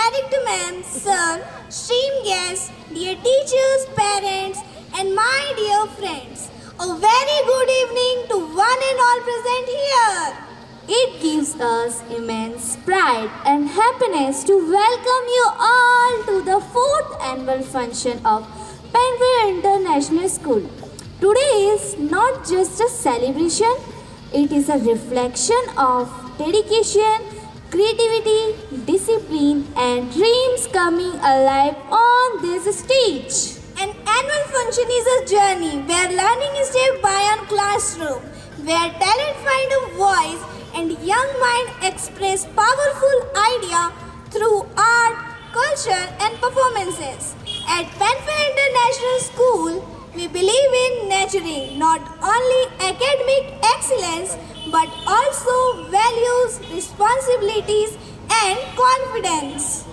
characterman, son, stream guests, dear teachers, parents, and my dear friends. A very good evening to one and all present here. It gives us immense pride and happiness to welcome you all to the 4th annual function of Penville International School. Today is not just a celebration, it is a reflection of dedication, creativity, discipline, and dreams coming alive on this stage. An annual function is a journey where learning is shaped by a classroom, where talent find a voice and young mind express powerful idea through art, culture and performances. At Penfield International School, we believe in nurturing not only academic excellence but also values, responsibilities and confidence.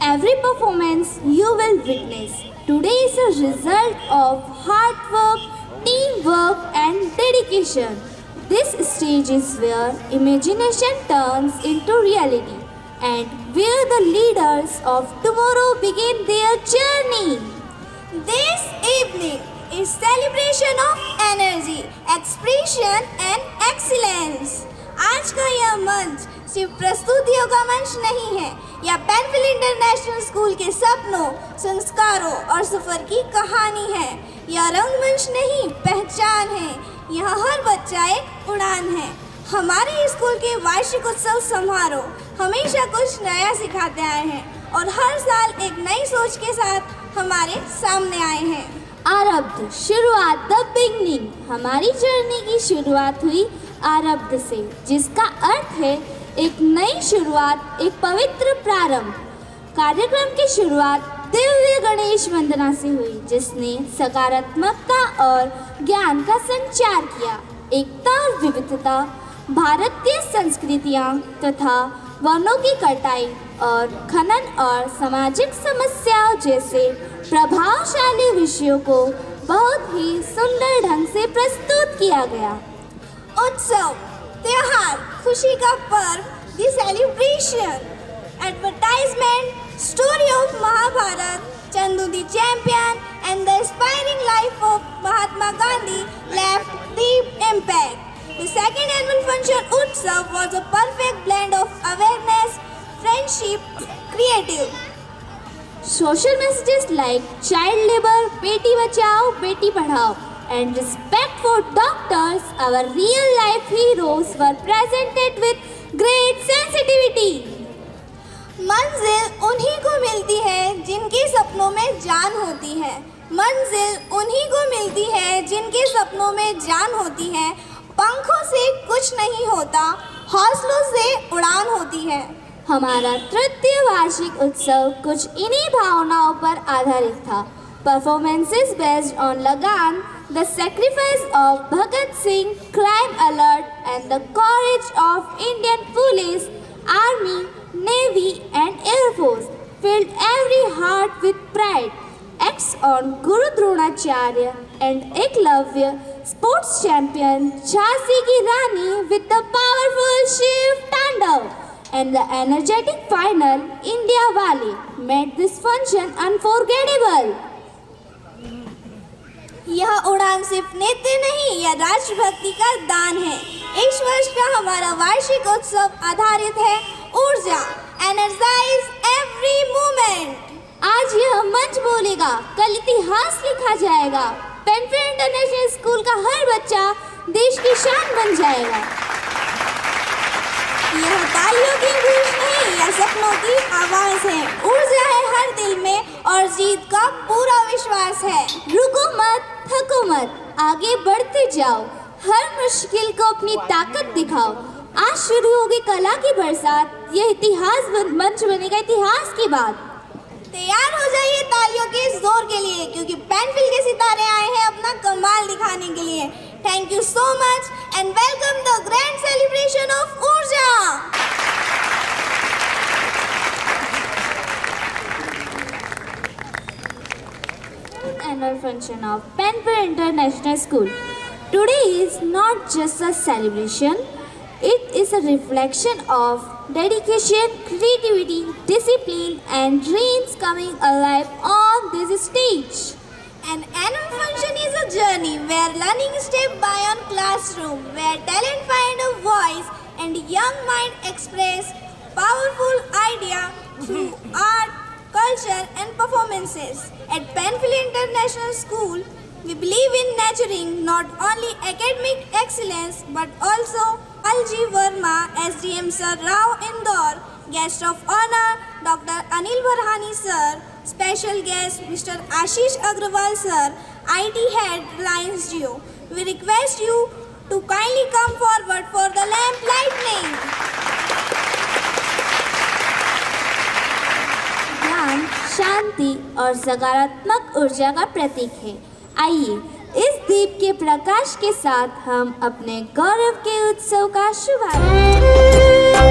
Every performance you will witness today is a result of hard work, teamwork, and dedication. This stage is where imagination turns into reality and where the leaders of tomorrow begin their journey. This evening is celebration of energy, expression and excellence. आज का यह मंच सिर्फ प्रस्तुतियों का मंच नहीं है, यह पेनफिल इंटरनेशनल स्कूल के सपनों, संस्कारों और सफर की कहानी है। यह रंगमंच नहीं, पहचान है। यहाँ हर बच्चा एक उड़ान है। हमारे स्कूल के वार्षिक उत्सव समारोह हमेशा कुछ नया सिखाते आए हैं और हर साल एक नई सोच के साथ हमारे सामने आए हैं। आरब्ध शुरुआत, द बिगनिंग। हमारी जर्नी की शुरुआत हुई आरब्ध से, जिसका अर्थ है एक नई शुरुआत, एक पवित्र प्रारंभ। कार्यक्रम की शुरुआत दिव्य गणेश वंदना से हुई, जिसने सकारात्मकता और ज्ञान का संचार किया। एकता और विविधता, भारतीय संस्कृतियाँ तथा वनों की कटाई और खनन और सामाजिक समस्याओं जैसे प्रभावशाली विषयों को बहुत ही सुंदर ढंग से प्रस्तुत किया गया। उत्सव, त्योहार, खुशी का पर्व, the celebration, advertisement, story of Mahabharat, Chandu the champion and the inspiring life of Mahatma Gandhi left deep impact. The second annual function Utsav was a perfect blend of awareness, friendship, creative. Social messages like child labor, Beti Bachao, Beti Padhao, and respect for doctors, our real life heroes, were presented with great sensitivity. मंजिल उन्हीं को मिलती है जिनके सपनों में जान होती है। मंजिल उन्हीं को मिलती है जिनके सपनों में जान होती है। पंखों से कुछ नहीं होता, हौसलों से उड़ान होती है। हमारा तृतीय वार्षिक उत्सव कुछ इन्हीं भावनाओं पर आधारित था। Performances based on Lagaan, the sacrifice of Bhagat Singh, crime alert and the courage of Indian police, army, navy and air force filled every heart with pride. Acts on Guru Dronacharya and Eklavya, sports champion Jhansi ki Rani with the powerful Shiv Tandav, and the energetic final India Wale made this function unforgettable. यह उड़ान सिर्फ नृत्य नहीं, यह राष्ट्रभक्ति का दान है। इस वर्ष का हमारा वार्षिक उत्सव आधारित है ऊर्जा, एनर्जाइज एवरी मोमेंट। आज यह मंच बोलेगा, कल इतिहास लिखा जाएगा। पेनफिल इंटरनेशनल स्कूल का हर बच्चा देश की शान बन जाएगा। यह तालियों की गूंज नहीं, यह सपनों की आवाज है। ऊर्जा है हर दिल में और जीत का पूरा विश्वास है। रुको मत, थको मत, आगे बढ़ते जाओ। हर मुश्किल को अपनी ताकत दिखाओ। आज शुरू होगी कला की बरसात, यह इतिहास मंच बनेगा इतिहास की बात। तैयार हो जाइए तालियों के जोर के लिए, क्योंकि पेनफिल के सितारे आए हैं अपना कमाल दिखाने के लिए। Thank you so much and welcome the grand celebration of ऊर्जा। Annual function of Penville International School. Today is not just a celebration, it is a reflection of dedication, creativity, discipline, and dreams coming alive on this stage. An annual function is a journey where learning step by on classroom, where talent find a voice and young mind express powerful idea through art, culture and performances. At Penfield International School, we believe in nurturing not only academic excellence but also Alji Verma, SDM Sir Rao Indore, guest of honor Dr. Anil Bharani Sir, special guest Mr. Ashish Agrawal Sir, IT Head Reliance Jio. We request you to kindly come forward for the lamp lightning. ज्ञान, शांति और सकारात्मक ऊर्जा का प्रतीक है। आइए इस दीप के प्रकाश के साथ हम अपने गौरव के उत्सव का शुभारंभ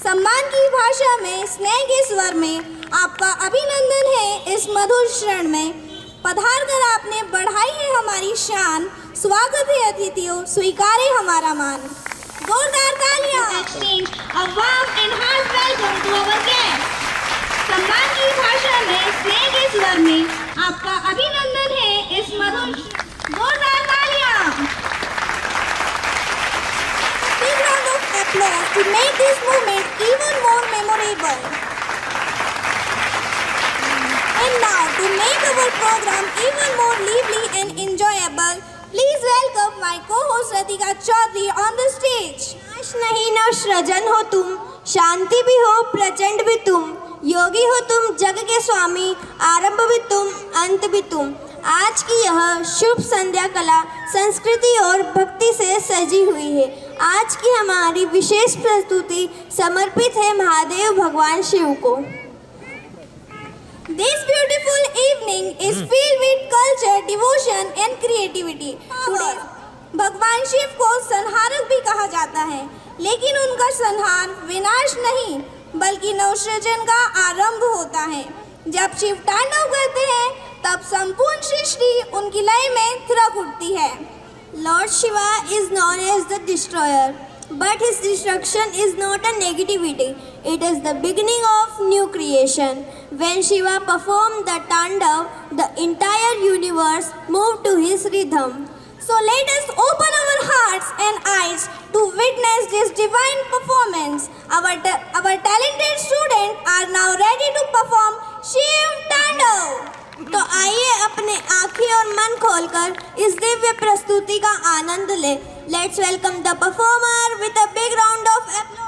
सम्मान की भाषा में, स्नेह के स्वर में आपका अभिनंदन है इस मधुर क्षण में। पधार कर आपने बढ़ाई है हमारी शान, स्वागत है अतिथियों, स्वीकारे हमारा मान। जोरदार तालियां। Exchange a warm and heart welcome to our guest. सम्मान की भाषा में, स्नेह के स्वर में आपका अभिनंदन है इस मधुर। जोरदार तालियां। Big round of applause to make this moment even more memorable. And now, to make our program even more lively and enjoyable, please welcome my co-host Radhika Chaudhary on the stage. नाश नहीं न सृजन हो तुम, शांति भी हो प्रचंड भी तुम, योगी हो तुम जग के स्वामी, आरंभ भी तुम अंत भी तुम। आज की यह शुभ संध्या कला संस्कृति और भक्ति से सजी हुई है। आज की हमारी विशेष प्रस्तुति समर्पित है महादेव भगवान शिव को। This beautiful evening is filled with culture, devotion and creativity. Today, भगवान शिव को संहारक भी कहा जाता है, लेकिन उनका संहार विनाश नहीं बल्कि नवसृजन का आरंभ होता है। जब शिव तांडव करते हैं तब संपूर्ण सृष्टि उनकी लय में थिरक उठती है। Lord Shiva is known as the destroyer, but his destruction is not a negativity. It is the beginning of new creation. When Shiva performed the Tandav, the entire universe moved to his rhythm. So let us open our hearts and eyes to witness this divine performance. Our talented students are now ready to perform Shiv Tandav. तो आइए अपने आँखें और मन खोलकर इस दिव्य प्रस्तुति का आनंद ले। Let's welcome the performer with a big round of applause.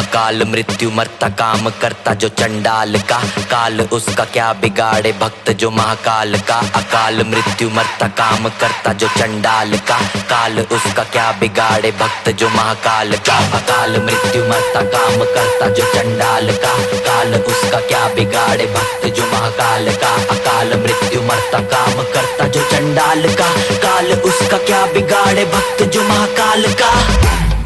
अकाल मृत्यु मरता काम करता जो चंडाल का, काल उसका क्या बिगाड़े भक्त जो महाकाल का। अकाल मृत्यु मरता काम करता जो चंडाल का, काल उसका क्या बिगाड़े भक्त जो महाकाल का। अकाल मृत्यु मरता काम करता जो चंडाल का, काल उसका क्या बिगाड़े भक्त जो महाकाल का। अकाल मृत्यु मरता काम करता जो चंडाल का, काल उसका क्या बिगाड़े भक्त जो महाकाल का।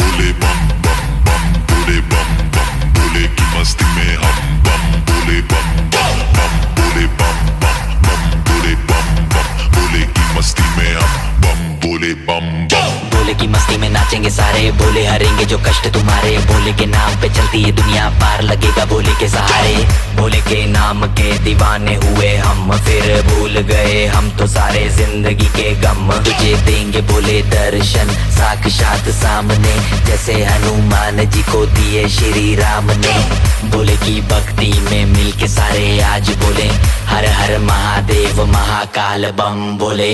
बोले बम बम बम बोले बम बम बोले की मस्ती में हम बम बोले बम बम बम बोले बम बम बम बोले बम बम बोले की मस्ती में हम बम बोले बम बम। बोले की मस्ती में नाचेंगे सारे, बोले हरेंगे जो कष्ट तुम्हारे। बोले के नाम पे चलती है दुनिया, पार लगेगा बोले के सहारे। बोले के नाम के दीवाने हुए हम, फिर भूल गए हम तो सारे जिंदगी के गम। तुझे देंगे बोले दर्शन साक्षात सामने, जैसे हनुमान जी को दिए श्री राम ने। बोले की भक्ति में मिल के सारे आज बोले हर हर महादेव महाकाल बम बोले।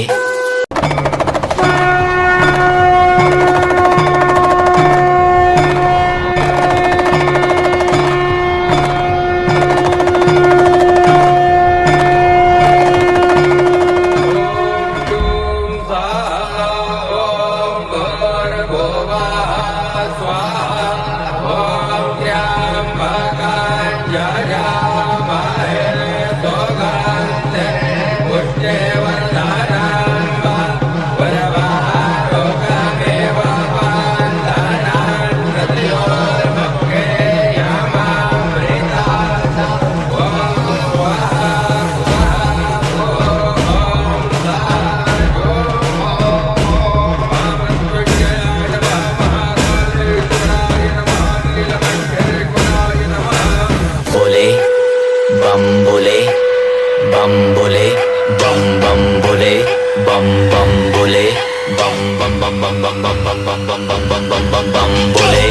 बम बोले बम बोले बम बम बोले बम बम बोले बम बम बम बम बम बम बम बम बम बम बम बम बम बम बोले।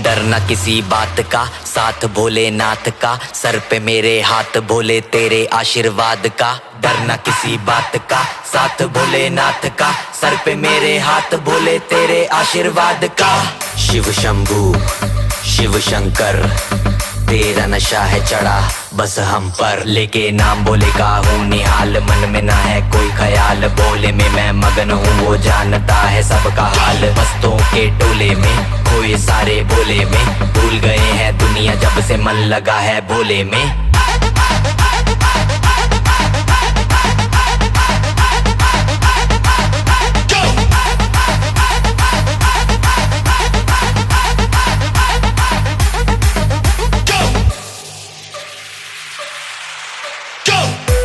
डरना किसी बात का, साथ भोलेनाथ का, सर पे मेरे हाथ भोले तेरे आशीर्वाद का। डरना किसी बात का, साथ भोलेनाथ का, सर पे मेरे हाथ भोले तेरे आशीर्वाद का। शिव शंभू शिव शंकर तेरा नशा है चढ़ा बस हम पर, लेके नाम बोले का हूँ निहाल, मन में ना है कोई ख्याल। बोले में मैं मगन हूँ वो जानता है सबका हाल, मस्तों के टोले में खोए सारे बोले में, भूल गए हैं दुनिया जब से मन लगा है बोले में।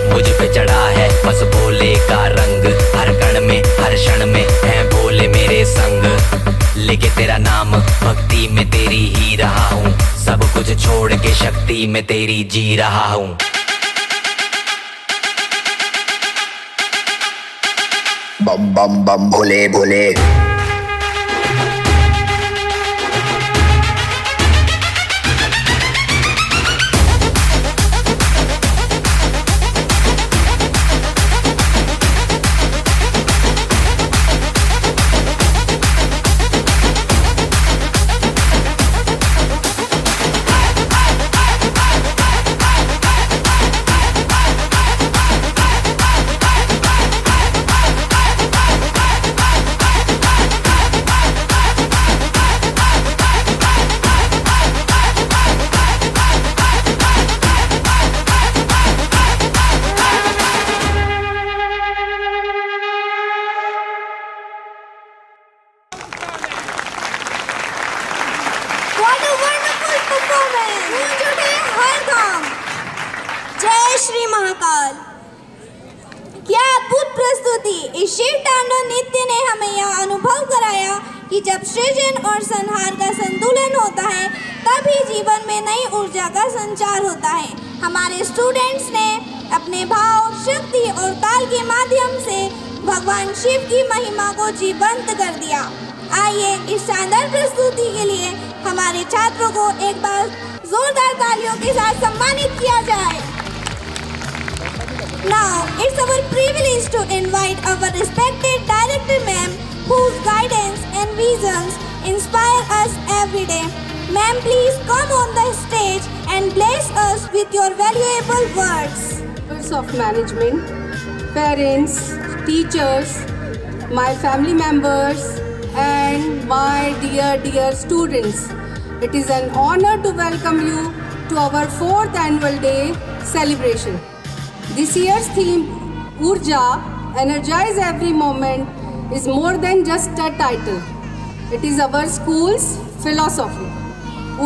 मुझ पे चढ़ा है बस भोले का रंग, हर कण में हर क्षण में है भोले मेरे संग। लेके तेरा नाम भक्ति में तेरी ही रहा हूँ, सब कुछ छोड़ के शक्ति में तेरी जी रहा हूँ। बम बम बम Bhole Bhole. What a wonderful performance! गूंज उठे हर धाम। जय श्री महाकाल। क्या अद्भुत प्रस्तुति! इस शिव तांडव नृत्य ने हमें यह अनुभव कराया कि जब सृजन और संहार का संतुलन होता है तभी जीवन में नई ऊर्जा का संचार होता है। हमारे स्टूडेंट्स ने अपने भाव, शक्ति और ताल के माध्यम से भगवान शिव की महिमा को जीवंत कर दिया। आइए इस शानदार प्रस्तुति के लिए हमारे छात्रों को एक बार जोरदार तालियों के साथ सम्मानित किया जाए। Now it's our privilege to invite our respected director ma'am, whose guidance and visions inspire us every day. Ma'am, please come on the stage and bless us with your valuable words. Members of management, parents, teachers, my family members, and my dear students. It is an honor to welcome you to our 4th annual day celebration. This year's theme, Urja, Energize Every Moment, is more than just a title. It is our school's philosophy.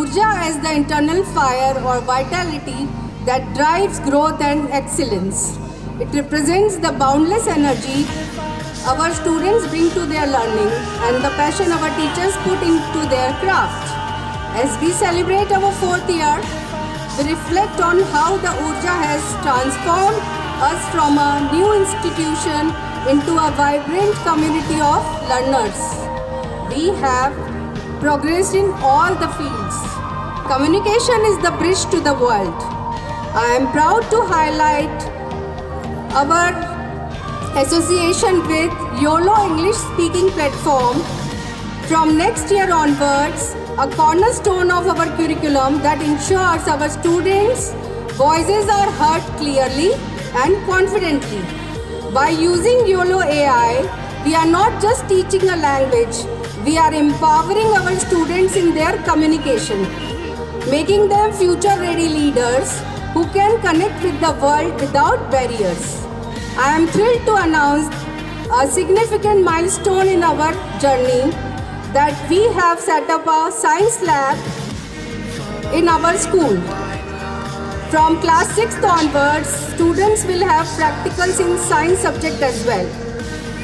Urja is the internal fire or vitality that drives growth and excellence. It represents the boundless energy our students bring to their learning and the passion our teachers put into their craft. As we celebrate our 4th year, we reflect on how the Urja has transformed us from a new institution into a vibrant community of learners. We have progressed in all the fields. Communication is the bridge to the world. I am proud to highlight our association with YOLO English Speaking Platform. From next year onwards, a cornerstone of our curriculum that ensures our students' voices are heard clearly and confidently. By using YOLO AI, we are not just teaching a language, we are empowering our students in their communication, making them future-ready leaders who can connect with the world without barriers. I am thrilled to announce a significant milestone in our journey that we have set up a science lab in our school. From class 6th onwards, students will have practicals in science subject as well.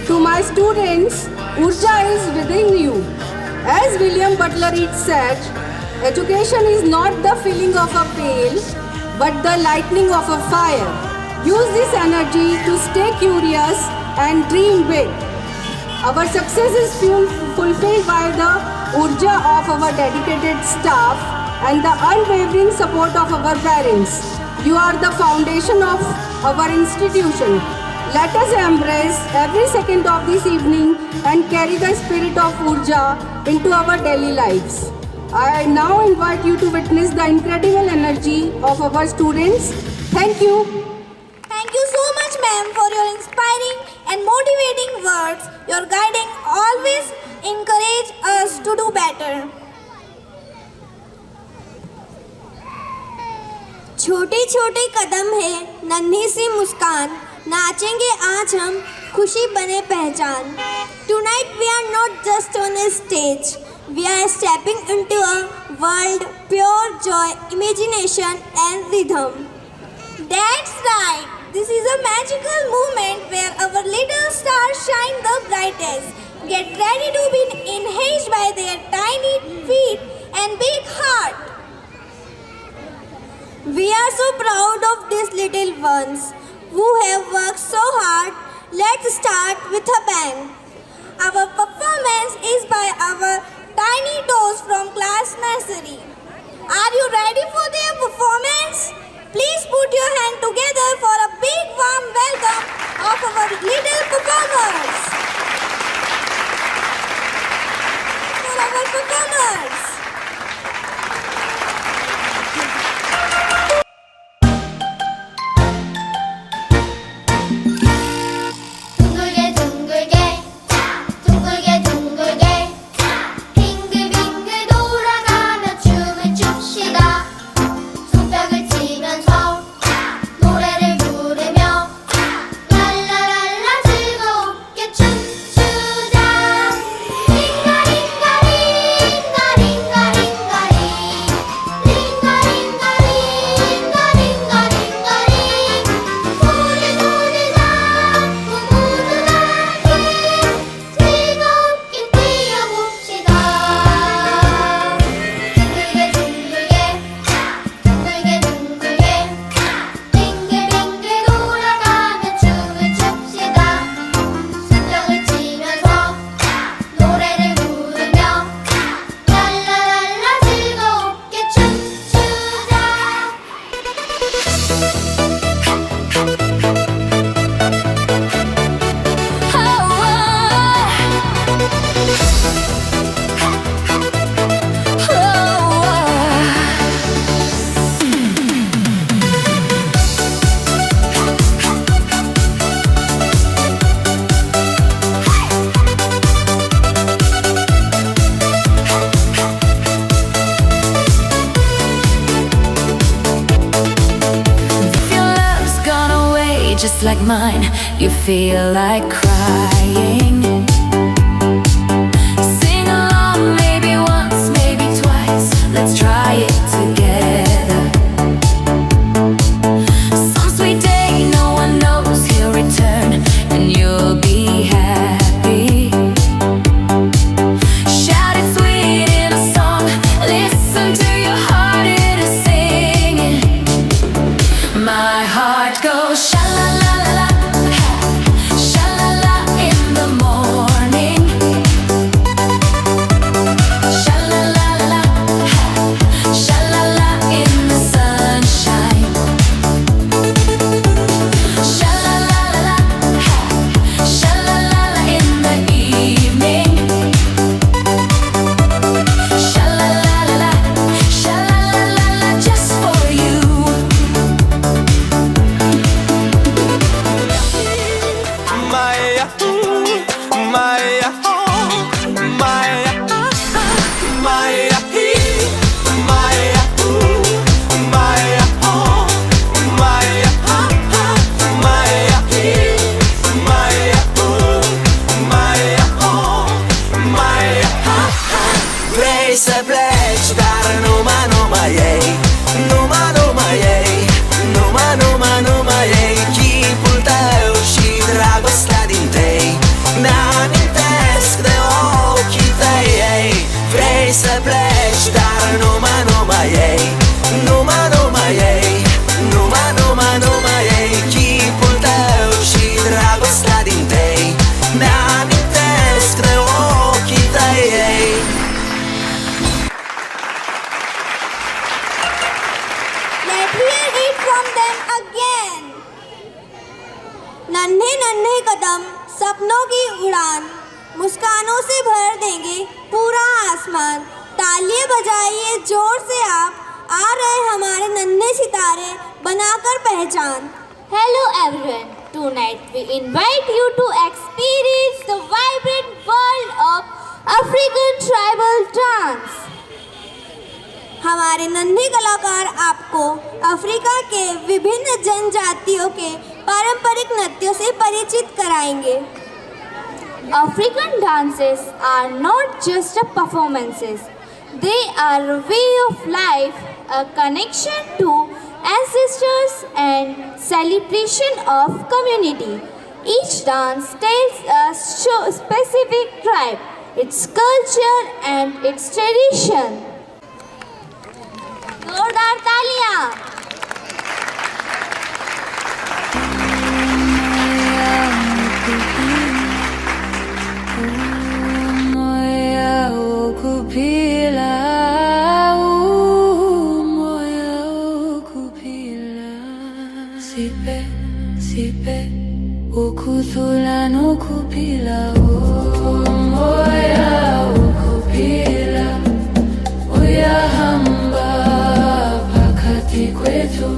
To my students, Urja is within you. As William Butler Yeats said, education is not the filling of a pail, but the lighting of a fire. Use this energy to stay curious and dream big. Our success is fulfilled by the urja of our dedicated staff and the unwavering support of our parents. You are the foundation of our institution. Let us embrace every second of this evening and carry the spirit of urja into our daily lives. I now invite you to witness the incredible energy of our students. Thank you. Thank you so much, ma'am, for your inspiring and motivating words. Your guiding always encourage us to do better. छोटे छोटे कदम है नन्ही सी मुस्कान, नाचेंगे आज हम खुशी बने पहचान. Tonight we are not just on a stage, we are stepping into a world pure joy, imagination and rhythm. That's right. This is a magical moment where our little stars shine the brightest. Get ready to be enhanced by their tiny feet and big heart. We are so proud of these little ones who have worked so hard. Let's start with a bang. Our performance is by our tiny toes from class nursery. Are you ready for their performance? Please put your hand together for a big warm welcome of our little performers. For our performers. 둥글게 둥글게 둥글게 둥글게 빙글빙글 돌아가며 춤을 춥시다. 손뼉을 치면서 노래를 부르며 랄라랄라 즐겁게 춤추자. 링가링가링 링가링가링가링 링가링가링가링가링가링 손을 잡고 모두 함께 즐겁게 뛰어봅시다. 둥글게 둥글게 둥글게 둥글게 빙글빙글 돌아가며 춤을 춥시다. 손뼉을 치면서 노래를 부르며 랄라랄라 즐겁게 춤추자. If your love's gone away just like mine, you feel like crying. Sing along, maybe once, maybe twice. Let's try it together. Some sweet day, no one knows he'll return, and you'll be happy. Shout it sweet in a song. Listen to your heart, it is singing. My heart goes sha la la la la, sha la la in the morning. Sha la la la la, sha la la in the sunshine. Sha la la la la, sha la la la in the evening. Sha la la la la, sha la la la la just for you. Maya, Maya, Maya, Maya, Maya, Maya, Maya, Maya, Maya, vrei să pleci, dar numai ei, numai ei, numai ei, chipul tău și dragostea din tei mi-amintesc de ochii tăi, ei. Vrei să pleci, dar numai ei, numai ei, numai ei, chipul tău și dragostea din tei mi-amintesc de ochii tăi, ei. Let's hear it from them again. नन्हे नन्हे कदम सपनों की उड़ान, मुस्कानों से भर देंगे पूरा आसमान। तालियां बजाइए जोर से आप, आ रहे हमारे नन्हे सितारे बनाकर पहचान। Hello everyone. Tonight we invite you to experience the vibrant world of African tribal dance. हमारे नन्हे कलाकार आपको अफ्रीका के विभिन्न जनजातियों के पारंपरिक नृत्यों से परिचित कराएंगे। African dances are not just a performances. They are a way of life, a connection to ancestors and celebration of community. Each dance tells a specific tribe, its culture and its tradition. जोरदार तालियां। ukudlula nokuphila umoya ukuphila uyahamba phakathi kwethu.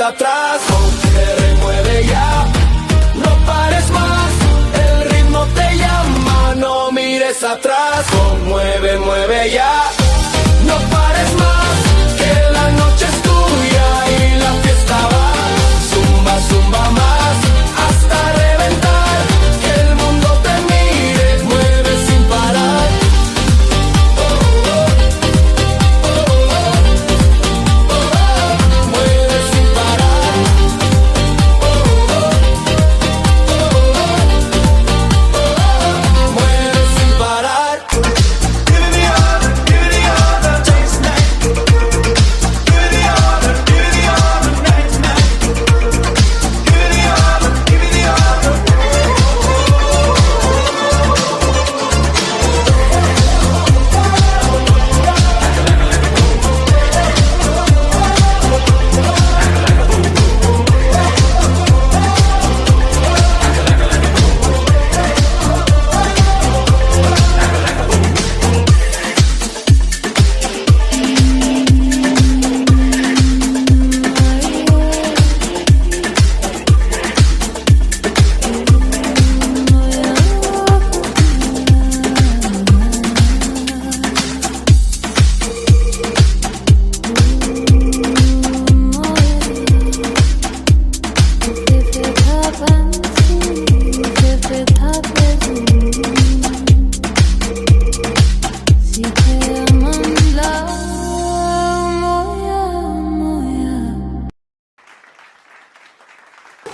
Atrás, te remueve ya, no pares más, el ritmo te llama, no mires atrás, mueve, mueve ya, no pares más, que la noche es tuya y la fiesta va, zumba, zumba más, hasta reventar, que el mundo te mire, mueve sin parar. Mueve sin parar. Mueve sin parar. Give me the other, taste night. Give me the other, night tonight. Give me the other, give me the other.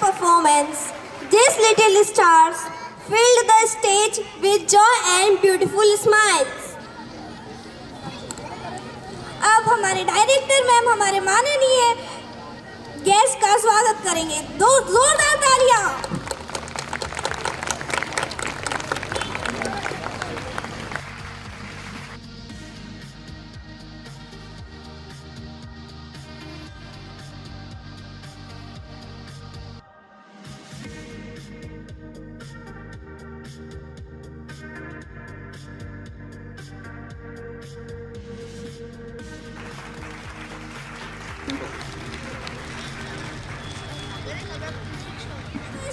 Performance. These little stars filled the stage with joy and beautiful smiles. अब हमारे director ma'am हमारे माननीय guest का स्वागत करेंगे। दो जोरदार तालियां।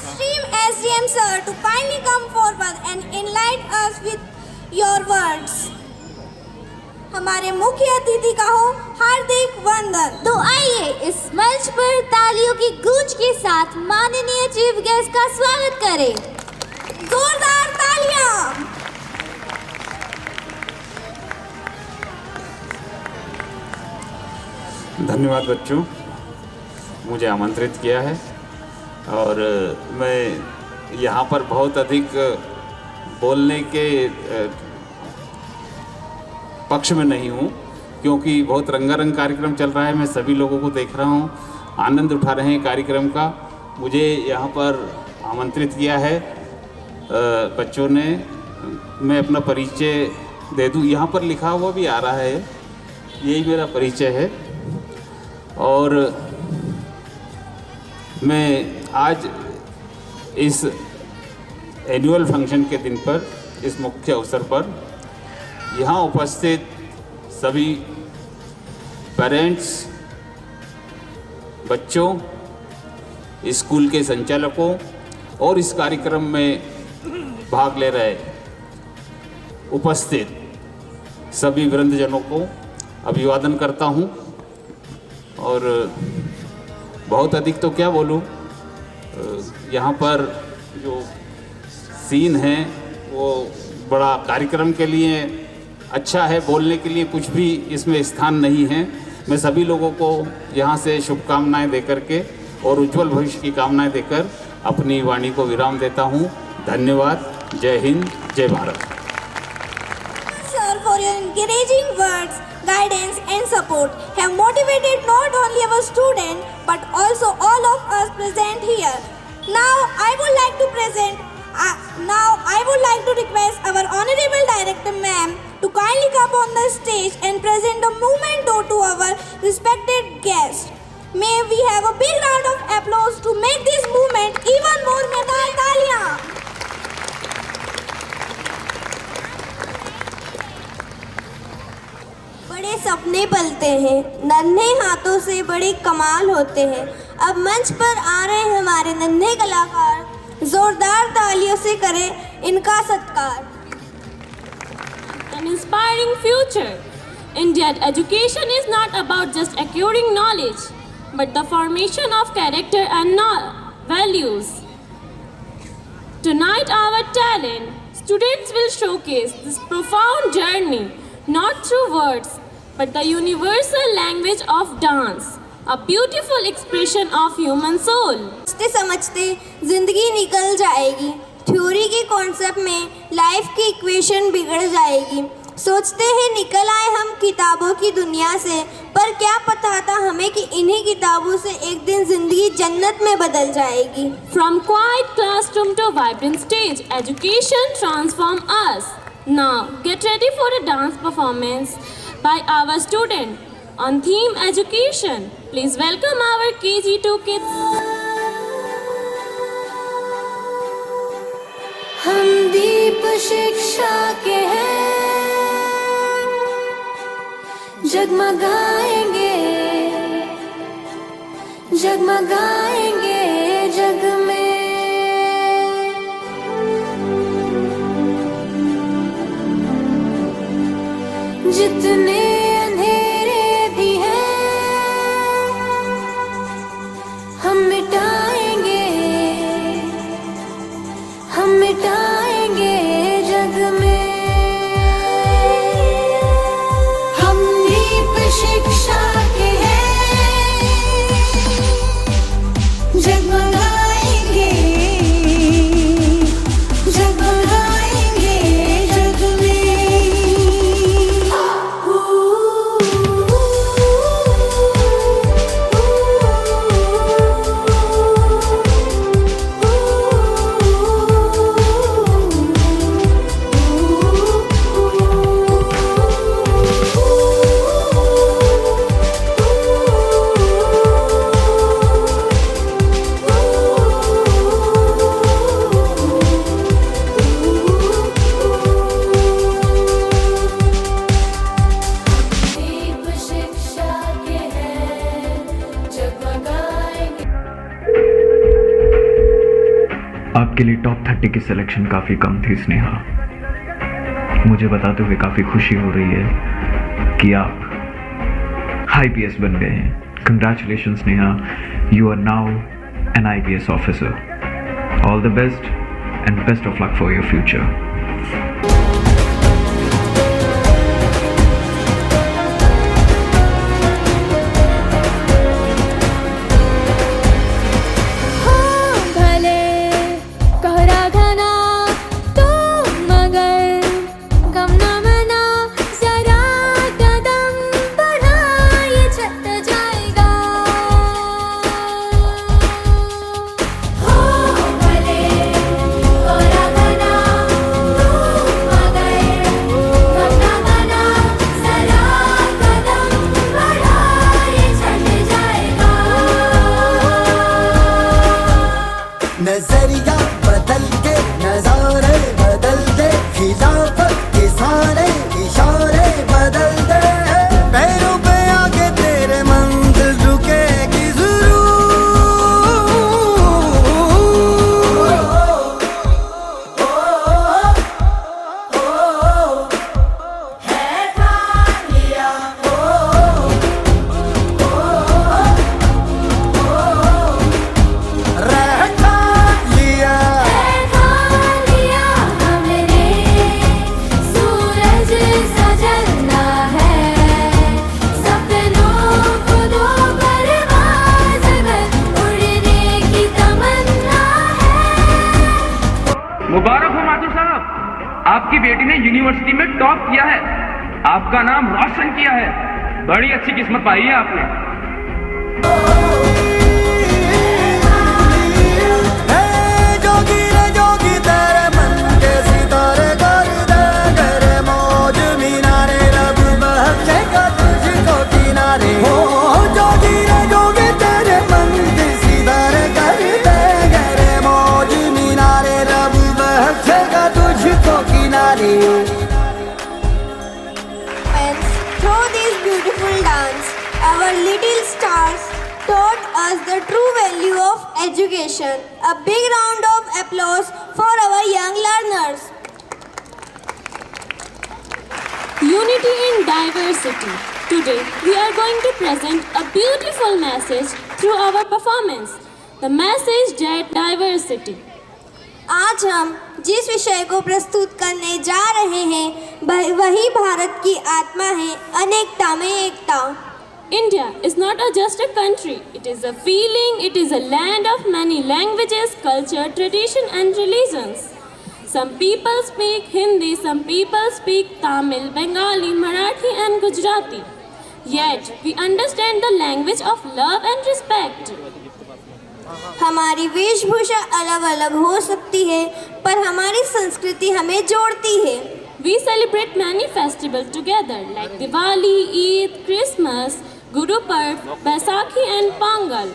Stream SDM sir to kindly come forward and enlighten us with your words. हमारे मुख्य अतिथि का हो हार्दिक वंदन। तो आइए इस मंच पर तालियों की गूंज के साथ माननीय चीफ गेस्ट का स्वागत करें। जोरदार तालियां। धन्यवाद बच्चों, मुझे आमंत्रित किया है और मैं यहाँ पर बहुत अधिक बोलने के पक्ष में नहीं हूँ, क्योंकि बहुत रंगारंग कार्यक्रम चल रहा है। मैं सभी लोगों को देख रहा हूँ, आनंद उठा रहे हैं कार्यक्रम का। मुझे यहाँ पर आमंत्रित किया है बच्चों ने। मैं अपना परिचय दे दूँ, यहाँ पर लिखा हुआ भी आ रहा है, यही मेरा परिचय है। और मैं आज इस एनुअल फंक्शन के दिन पर, इस मुख्य अवसर पर यहाँ उपस्थित सभी पेरेंट्स, बच्चों, स्कूल के संचालकों और इस कार्यक्रम में भाग ले रहे उपस्थित सभी वृंदजनों को अभिवादन करता हूँ। और बहुत अधिक तो क्या बोलूँ, यहाँ पर जो सीन है वो बड़ा कार्यक्रम के लिए अच्छा है, बोलने के लिए कुछ भी इसमें स्थान नहीं है। मैं सभी लोगों को यहाँ से शुभकामनाएं देकर के और उज्जवल भविष्य की कामनाएं देकर अपनी वाणी को विराम देता हूँ। धन्यवाद। जय हिंद, जय Bharat. Sir, for your encouraging words, guidance and support have motivated not only our students but also all of us present here. Now I would like to request our Honorable Director Ma'am to kindly come on the stage and present a memento to our respected guest. May we have a big round of applause to make this movement even more memorable. बड़े सपने पलते हैं, नन्हे हाथों से बड़े कमाल होते हैं। अब मंच पर आ रहे हैं हमारे नन्हे कलाकार, जोरदार तालियों से करें इनका सत्कार। An inspiring future. India's education is not about just acquiring knowledge, but the formation of character and values. Tonight, our talent students will showcase this profound journey, not through words, but the universal language of dance, a beautiful expression of human soul. समझते समझते जिंदगी निकल जाएगी, theory के concept में life की equation बिगड़ जाएगी। सोचते हैं निकल आए हम किताबों की दुनिया से, पर क्या पता था हमें कि इन्हीं किताबों से एक दिन जिंदगी जन्नत में बदल जाएगी। From quiet classroom to vibrant stage, education transforms us. Now, get ready for a dance performance by our student on theme education. Please welcome our KG2 kids. हम दीप शिक्षा के हैं, जगमगाएंगे जगमगाएंगे जग में। जितने अंधेरे भी हैं हम मिटाएंगे जग में। हम दीप शिक्षा के हैं, जगमगाएंगे जग आपके लिए टॉप 30 की सिलेक्शन काफ़ी कम थी स्नेहा। मुझे बताते हुए काफ़ी खुशी हो रही है कि आप IPS बन गए हैं। Congratulation Sneha, you are now an IPS officer. All the best and best of luck for your future. आपकी बेटी ने यूनिवर्सिटी में टॉप किया है, आपका नाम रोशन किया है। बड़ी अच्छी किस्मत पाई है आपने। जोगी रे जोगी तेरे मन के सितारे कर दे तेरे मौज मीनारे रब बख्शेगा तुझको किनारे। हो जोगी रे जोगी तेरे मन के सितारे कर दे तेरे मौज मीनारे रब बख्शेगा तुझको किनारे। Through this beautiful dance, our little stars taught us the true value of education. A big round of applause for our young learners. Unity in diversity. Today, we are going to present a beautiful message through our performance. The message that diversity. आज हम जिस विषय को प्रस्तुत करने जा रहे हैं वही भारत की आत्मा है, अनेकता में एकता। India is not just a country, it is a feeling, it is a land of many languages, culture, tradition and religions. Some people speak Hindi, some people speak Tamil, Bengali, Marathi and Gujarati. Yet, we understand the language of love and respect. हमारी वेशभूषा अलग अलग हो सकती है, पर हमारी संस्कृति हमें जोड़ती है। We celebrate many festivals together like Diwali, Eid, Christmas, Guru Parv, Baisakhi and Pongal.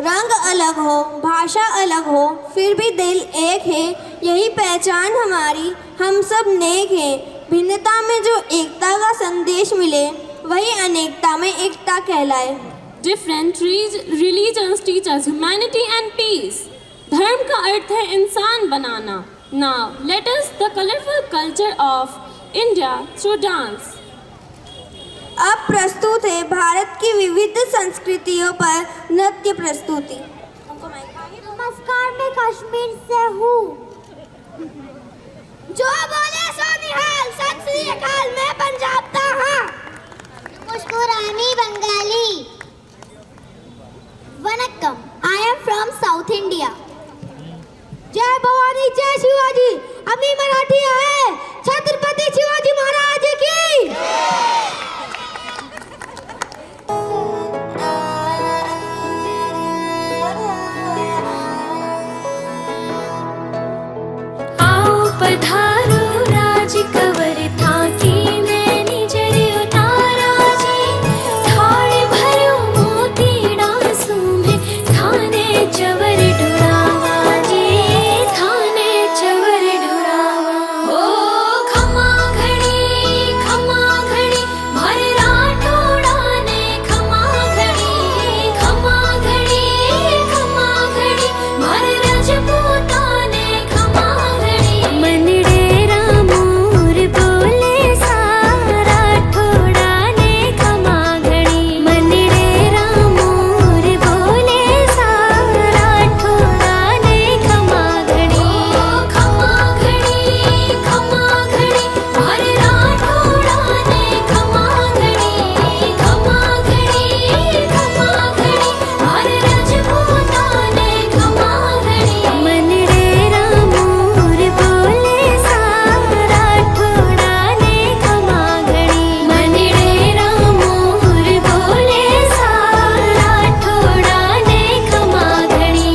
रंग अलग हो, भाषा अलग हो, फिर भी दिल एक है, यही पहचान हमारी, हम सब नेक हैं। भिन्नता में जो एकता का संदेश मिले, वही अनेकता में एकता कहलाए। Different religions teach us humanity and peace. धर्म का अर्थ है इंसान बनाना. Now, let us the colorful culture of India through dance. अब प्रस्तुत है भारत की विविध संस्कृतियों पर नृत्य प्रस्तुति। नमस्कार, मैं कश्मीर से हूँ। जो बोले सो निहाल, सत श्री अकाल, मैं पंजाब का हाँ। मुस्कुरानी Bengali. Vanakkam, I am from South India. जय भवानी, जय शिवाजी, अमी मराठी है, छत्रपति शिवाजी महाराज की। आओ पधारो राज कवर थाकी नैनी जरी उतारा जी, थाड़ भरो मोती डांसू में, थाने चवर डुरावा जी, थाने चवर डुरावा। ओ खमा घड़ी भर राठौड़ा ने खमा घड़ी भर रजपूता ने खमा घड़ी। मन डेरा मोर बोले सारा ठोड़ा ने खमा घड़ी, मन डेरा मोर बोले सारा ठोड़ा ने खमा घड़ी। खमा घड़ी भर राठौड़ा ने खमा घड़ी भर रजपूता ने खमा घड़ी। मन डेरा मोर बोले सारा ठोड़ा ने खमा घड़ी, मन डेरा मोर बोले सारा ठोड़ा ने खमा घड़ी।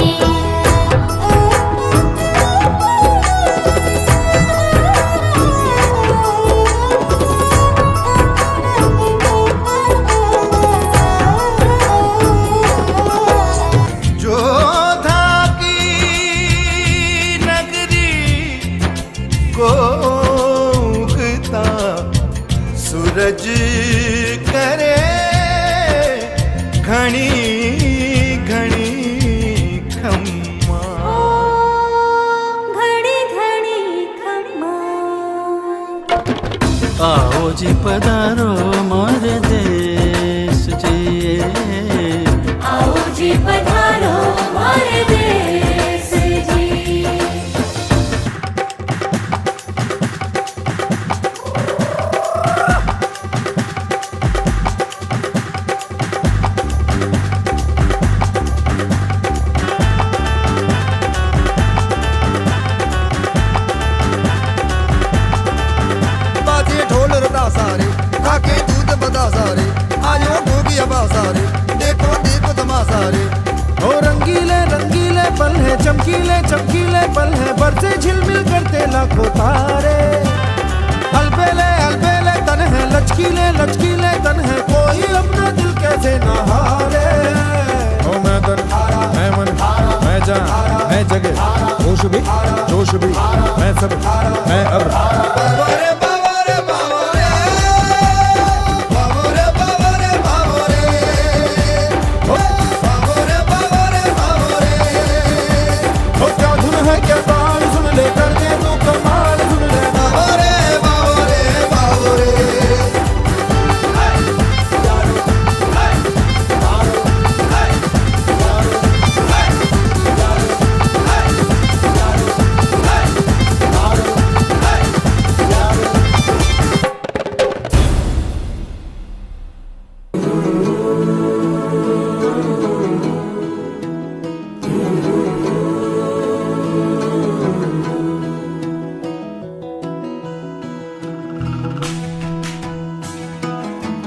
जोधा की नगरी को उगता सूरज करे घनी घनी खम्मा। घड़ी घड़ी खम्मा। आओ जी पधारो मोर देश जी, आओ जी पधारो हमारे देश जी। तरासा रे, आज वो हो गया बासा रे, देखो देखो तमाशा रे। ओ रंगीले रंगीले पल है, चमकीले चमकीले पल है, बरसे झिलमिल करते लाखों तारे। अलबेले अलबेले तन है, लचकीले लचकीले तन है, कोई अपना दिल कैसे न हारे। ओ मैं तन, मैं मन, मैं जान, मैं जगह, होश भी जोश भी, मैं सब, मैं अब।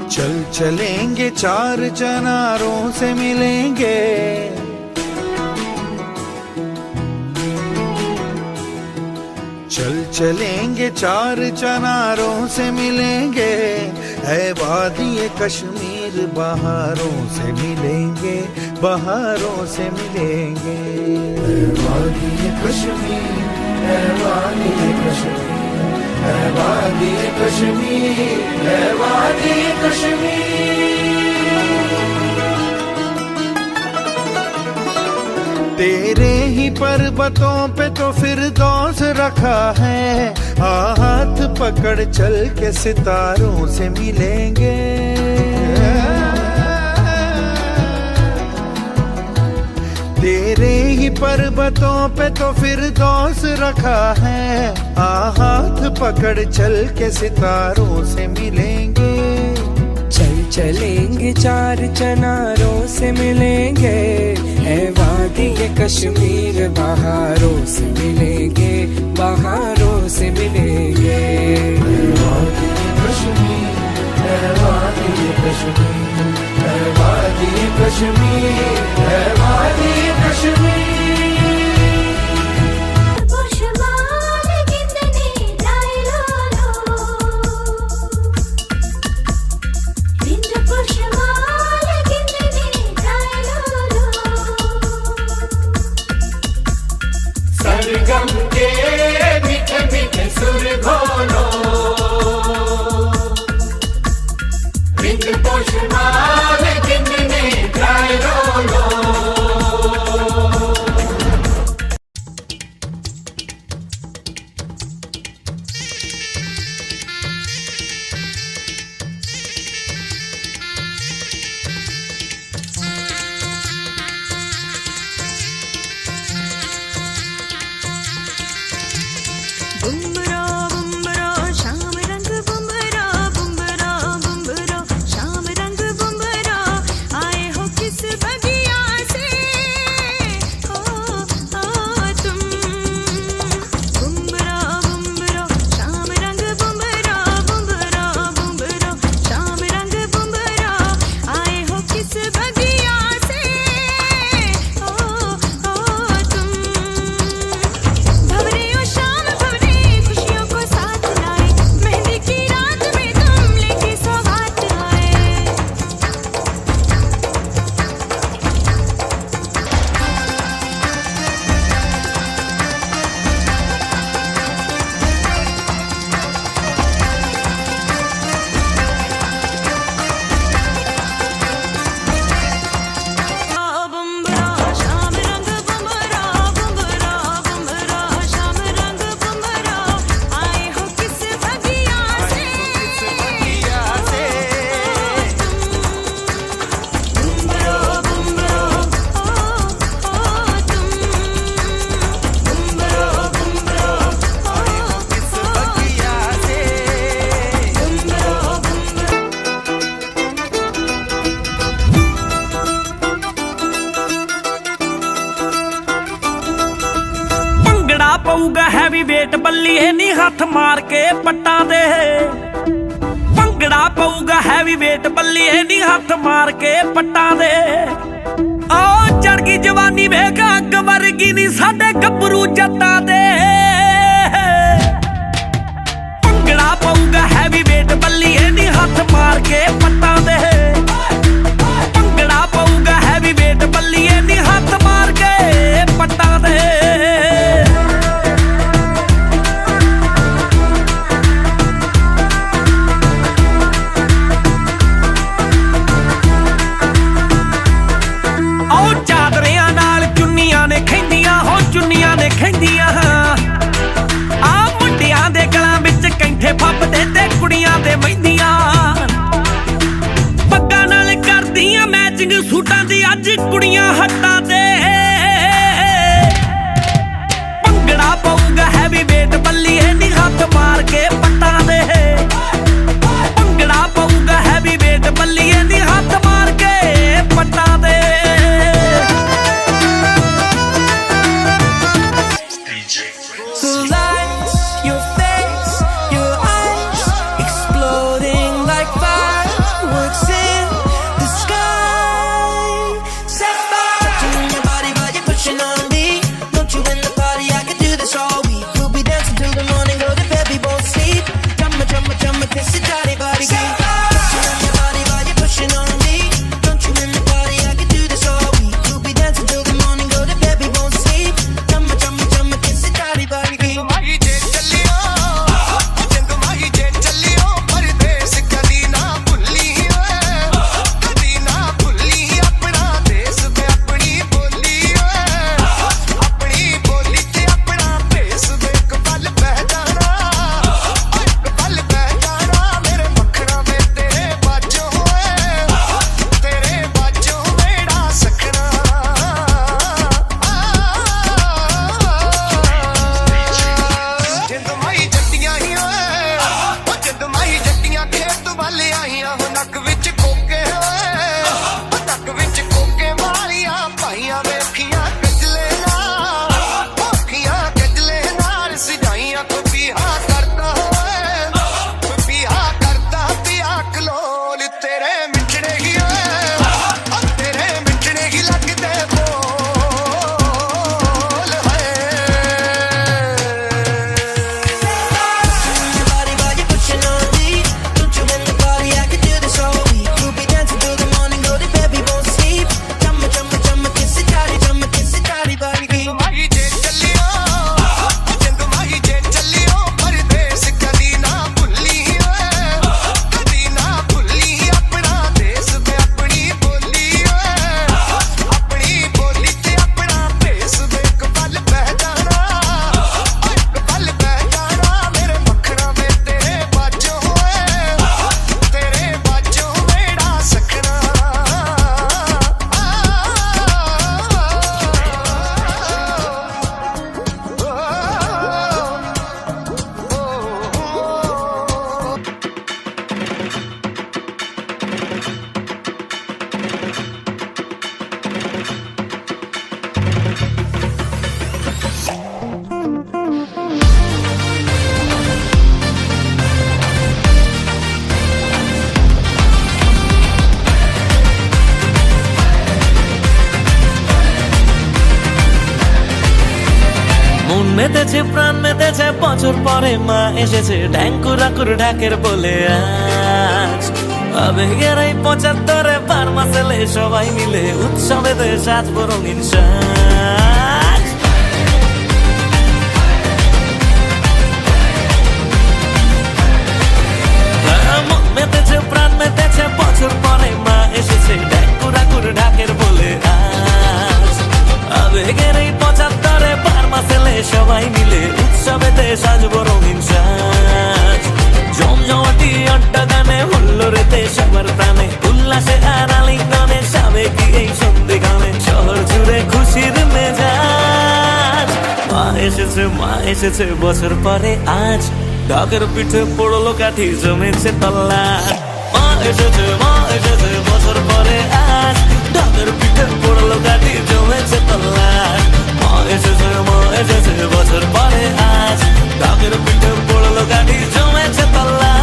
चल चलेंगे चार चनारों से मिलेंगे, चल चलेंगे चार चनारों से मिलेंगे, है वादी कश्मीर बहारों से मिलेंगे, बहारों से मिलेंगे। है वादी कश्मीर, है वादी कश्मीर, है वादी कश्मीर, है वादी कश्मीर। तेरे ही पर्वतों पे तो फिरदौस रखा है, हाथ पकड़ चल के सितारों से मिलेंगे। तेरे ही पर्वतों पे तो फिरदौस रखा है, हाथ पकड़ चल के सितारों से मिलेंगे। चल चलेंगे चार चनारों से मिलेंगे, है वादी कश्मीर बहारों से मिलेंगे, बहारों से मिलेंगे। है वादी कश्मीर, है वादी कश्मीर, है वादी कश्मीर, है वादी कश्मीर। सरगम के मीठे मीठे सुर घोलो, बिंद पोषमाल किन्ने ड्राई रोलो। बुम्बरा बुम्बरा शाम रंग बुम्बरा, बुम्बरा बुम्बरा शाम रंग बुम्बरा, आए हो किस बगिया से हो तुम। बुम्बरा बुम्बरा शाम रंग बुम्बरा, बुम्बरा बुम्बरा शाम रंग बुम्बरा, आए हो किस बगिया से हो तुम। भवरे ओ शाम भवरे खुशियों को साथ लाए, मेहंदी की रात में तुम लेके सौगात आए। बुम्बरा शाम रंग बुम्बरा, बुम्बरा बुम्बरा शाम रंग बुम्बरा, आए हो किस बगिया से बुम्बरा बुम्बरा तुम। बुम्बरा बुम्बरा आए हो किस बगिया से बुम्बरा ਭੰਗੜਾ ਪਊਗਾ ਹੈਵੀ ਵੇਟ ਬੱਲੀਏ ਨੀ ਹੱਥ ਮਾਰ ਕੇ ਪੱਟਾਂ ਦੇ। ਭੰਗੜਾ ਪਊਗਾ ਹੈਵੀ ਵੇਟ ਬੱਲੀਏ ਨੀ ਹੱਥ ਮਾਰ ਕੇ ਪੱਟਾਂ ਦੇ ਓ ਚੜ ਗਈ ਜਵਾਨੀ ਵੇਖ ਅੱਗ ਵਰਗੀ ਨੀ ਸਾਡੇ ਗੱਭਰੂ ਜੱਟਾਂ ਦੇ ਭੰਗੜਾ ਪਊਗਾ ਹੈਵੀ ਵੇਟ ਬੱਲੀਏ ਨੀ ਹੱਥ ਮਾਰ ਕੇ ਪੱਟਾਂ ਦੇ ਭੰਗੜਾ ਪਊਗਾ ਹੈਵੀ ਵੇਟ ਬੱਲੀਏ ਨੀ ਹੱਥ ਮਾਰ ਕੇ ਪੱਟਾਂ ਦੇ ਚੁੰਨੀਆਂ ਨੇ ਖੈਂਦੀਆਂ ਆ ਮੁੰਡਿਆਂ ਦੇ ਗਲਾਂ ਵਿੱਚ ਕੈਂਠੇ ਫੱਬਦੇ ਤੇ ਕੁੜੀਆਂ ਦੇ ਮਹਿੰਦੀਆਂ ਪੱਗਾਂ ਨਾਲ ਕਰਦੀਆਂ ਮੈਚਿੰਗ ਸੂਟਾਂ ਦੀ ਅੱਜ ਕੁੜੀਆਂ ਹੱਟਾਂ ਤੇ ਭੰਗੜਾ ਪਊਗਾ ਹੈਵੀ ਵੇਟ ਬੱਲੀਏ ਨੀ ਹੱਥ ਮਾਰ ਕੇ ਪੱਟਾਂ ਦੇ ਭੰਗੜਾ ਪਊਗਾ ਹੈਵੀ ਵੇਟ ਬੱਲੀਏ ਨੀ ਹੱਥ ਮਾਰ ਕੇ ਪੱਟਾਂ ਦੇ মেতেছে প্রাণ মেতেছে বছর পরে মা এসেছে ঢ্যাঙ্কুরাকুর ঢাকের বলে আজ আবেগের এই ৭৫-এ পার মাসেলে সবাই মিলে উৎসবেতে সাজবো রঙিন সাজ মন মেতেছে প্রাণ মেতেছে বছর পরে মা এসেছে ঢ্যাঙ্কুরাকুর ঢাকের বলে আজ আবেগের এই ৭৫-এ পার মাসেলে সবাই মিলে উৎসবেতে সাজবো রঙিন সাজ জমজমাটি আড্ডা গানে হুল্লোড়েতে সবার প্রাণে উল্লাসে আর আলিঙ্গনে সাবেকি এই সন্ধে গানে শহর জুড়ে খুশির মেজাজ মা এসেছে বছর পরে আজ ঢাকের পিঠে পড়লো কাঠি জমেছে তল্লা মা এসেছে বছর পরে আজ ঢাকের পিঠে পড়লো কাঠি জমেছে তল্লা মা এসেছে বছর পরে আজ ঢাকের পিঠে পড়লো কাঠি জমেছে তল্লা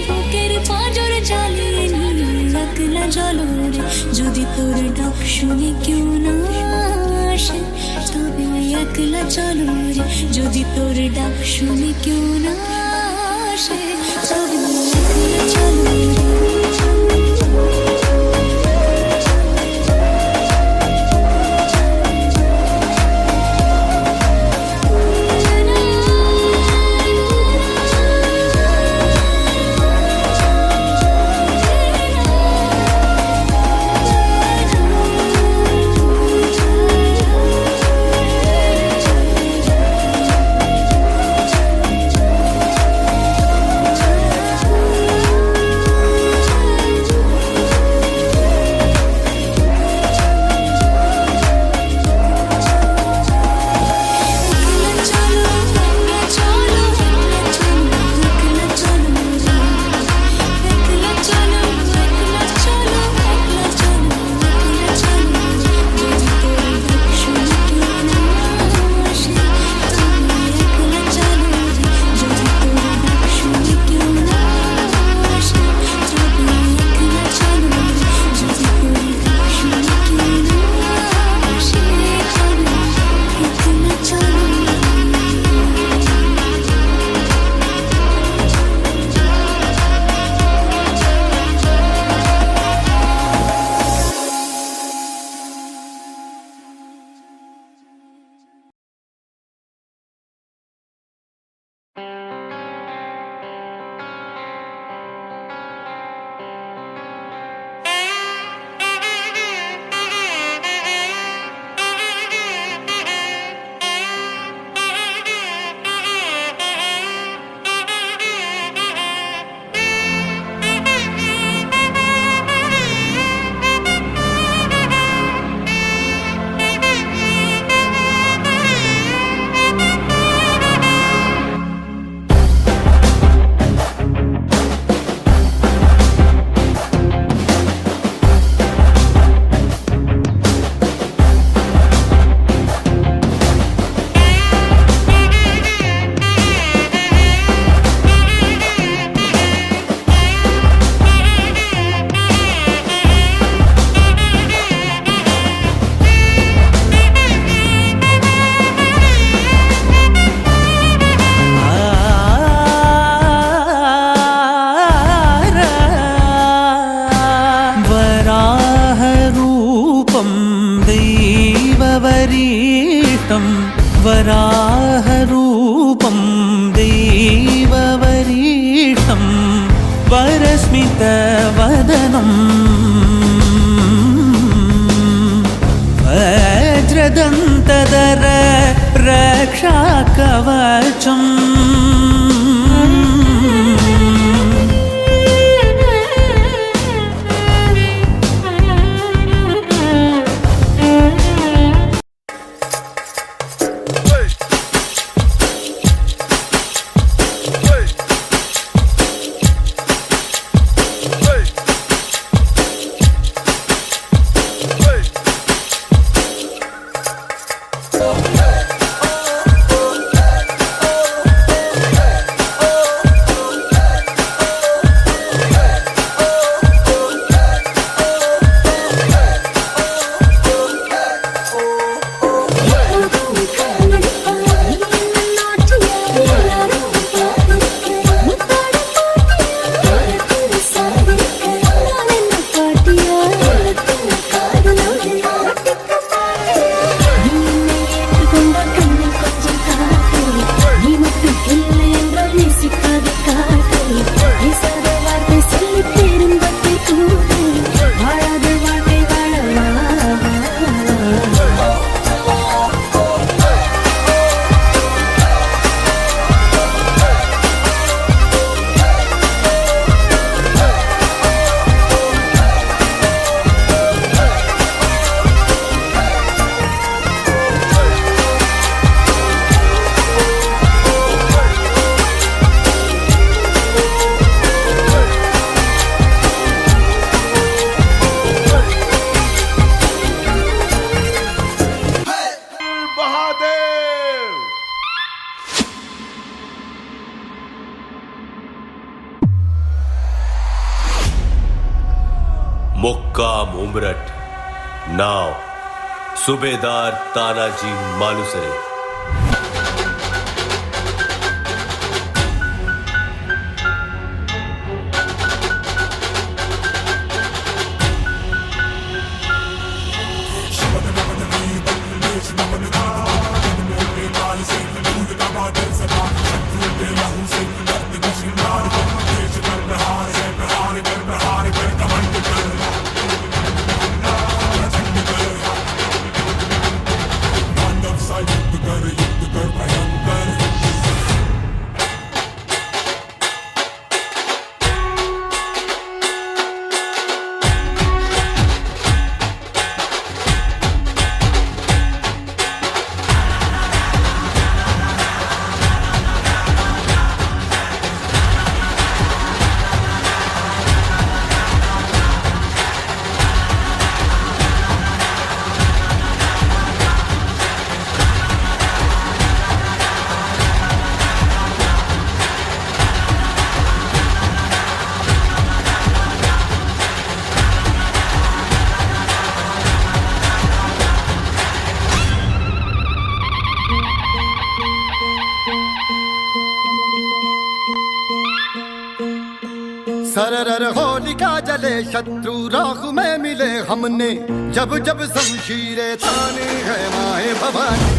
বুকের পাঁজর জ্বালিয়ে নিয়ে একলা চলো রে যদি তোর ডাক শুনে কেউ না আসে তবে একলা চলো রে যদি তোর ডাক শুনে কেউ না আসে তবে একলা চলো রে वराहरूपं दैववरीष्टं वरस्मितवदनं वज्रदन्तधर रक्षाकवचम् मुक्काम उमरठ, नाव सूबेदार तानाजी मालुसरे। सरर होलिका जले शत्रु राख में मिले हमने, जब जब शमशीरें ताने है माए भवानी।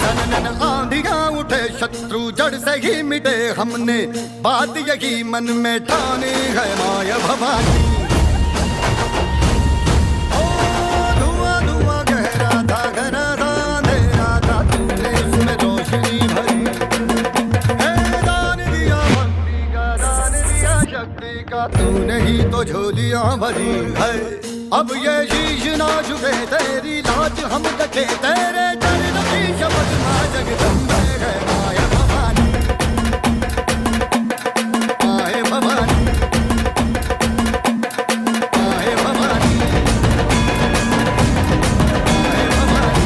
सनन आंधियां उठे शत्रु जड़ से ही मिटे हमने, बात यही मन में ठाने है माए भवानी। ओ धुआं धुआं गहरा था घना था अंधेरा था, तूने इसमें रोशनी भरी। तूने ही तो झोलियां भरी है, अब ये शीश ना झुके तेरी लाज हम रखे, तेरे चरण की शपथ मां जगदम्बे है माया भवानी, माए भवानी, माए भवानी, माए भवानी।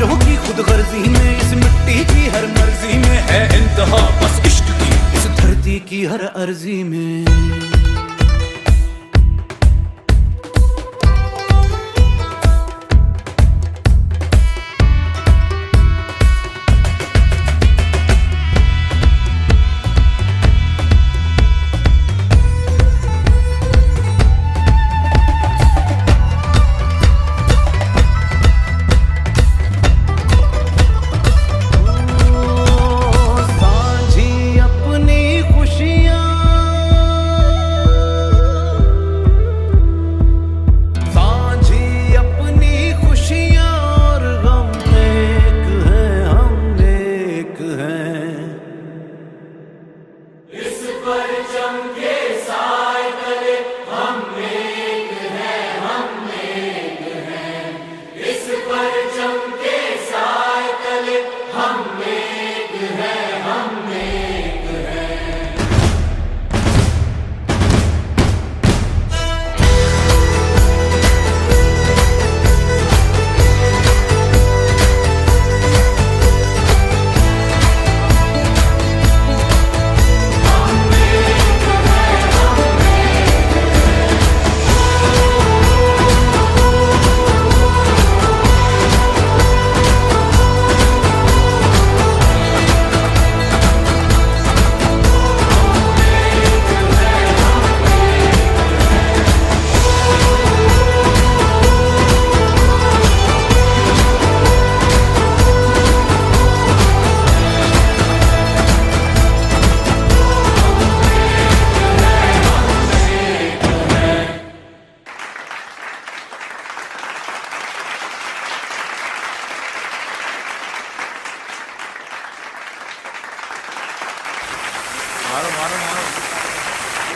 बच्चों की खुद गर्जी में, इस मिट्टी की हर मर्जी में है इंतहा बस इश्क की, इस धरती की हर अर्जी में।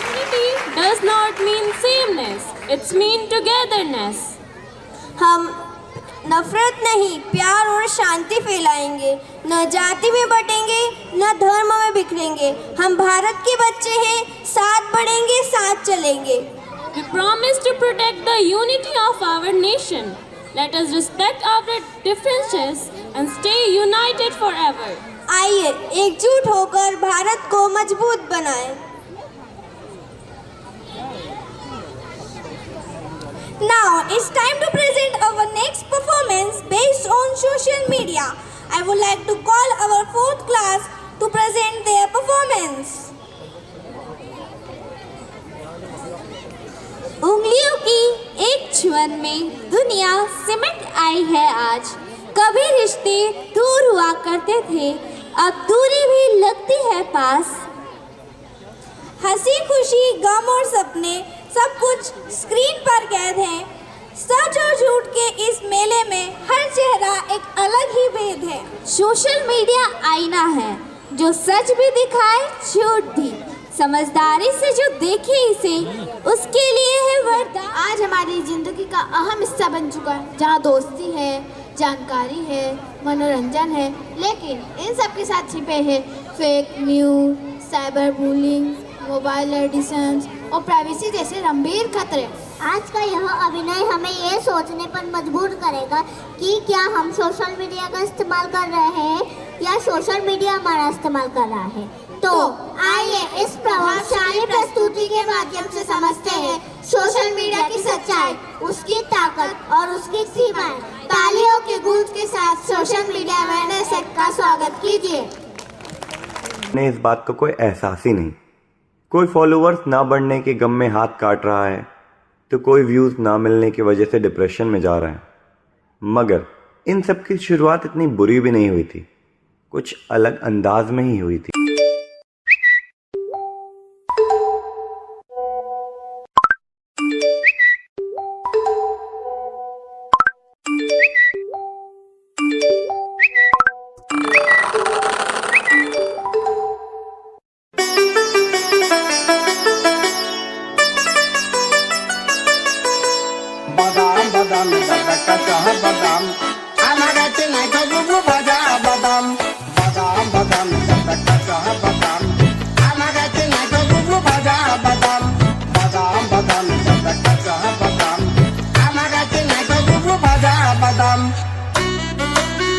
Unity does not mean sameness, it's mean togetherness. हम नफरत नहीं, प्यार और शांति फैलाएंगे, न जाति में बटेंगे, न धर्म में बिखरेंगे। हम भारत के बच्चे हैं, साथ बढ़ेंगे, साथ चलेंगे। We promise to protect the unity of our nation. Let us respect our differences and stay united forever. आइए एकजुट होकर भारत को मजबूत बनाएं। Now it's time to present our next performance based on social media. I would like to call our 4th class to present their performance. उंगलियों की एक छुअन में दुनिया सिमट आई है आज। कभी रिश्ते दूर हुआ करते थे, अब दूरी भी लगती है पास। हंसी खुशी गम और सपने सब कुछ स्क्रीन पर कैद हैं। सच और झूठ के इस मेले में हर चेहरा एक अलग ही भेद है। सोशल मीडिया आईना है, जो सच भी दिखाए झूठ भी। समझदारी से जो देखे इसे, उसके लिए है वरदान। आज हमारी जिंदगी का अहम हिस्सा बन चुका है, जहाँ दोस्ती है, जानकारी है, मनोरंजन है, लेकिन इन सब के साथ छिपे हैं fake news, cyber bullying, mobile addictions और प्राइवेसी जैसे गंभीर खतरे। आज का यह अभिनय हमें ये सोचने पर मजबूर करेगा कि क्या हम सोशल मीडिया का इस्तेमाल कर रहे हैं या सोशल मीडिया हमारा इस्तेमाल कर रहा है। तो आइए इस प्रभावशाली प्रस्तुति के माध्यम से समझते हैं सोशल मीडिया की सच्चाई, उसकी ताकत और उसकी सीमाएं। तालियों के गूंज के साथ सोशल मीडिया अवेयरनेस एक्ट का स्वागत कीजिए। ने इस बात का कोई एहसास ही नहीं। कोई फॉलोअर्स ना बढ़ने के गम में हाथ काट रहा है, तो कोई व्यूज़ ना मिलने की वजह से डिप्रेशन में जा रहा है। मगर इन सब की शुरुआत इतनी बुरी भी नहीं हुई थी, कुछ अलग अंदाज में ही हुई थी।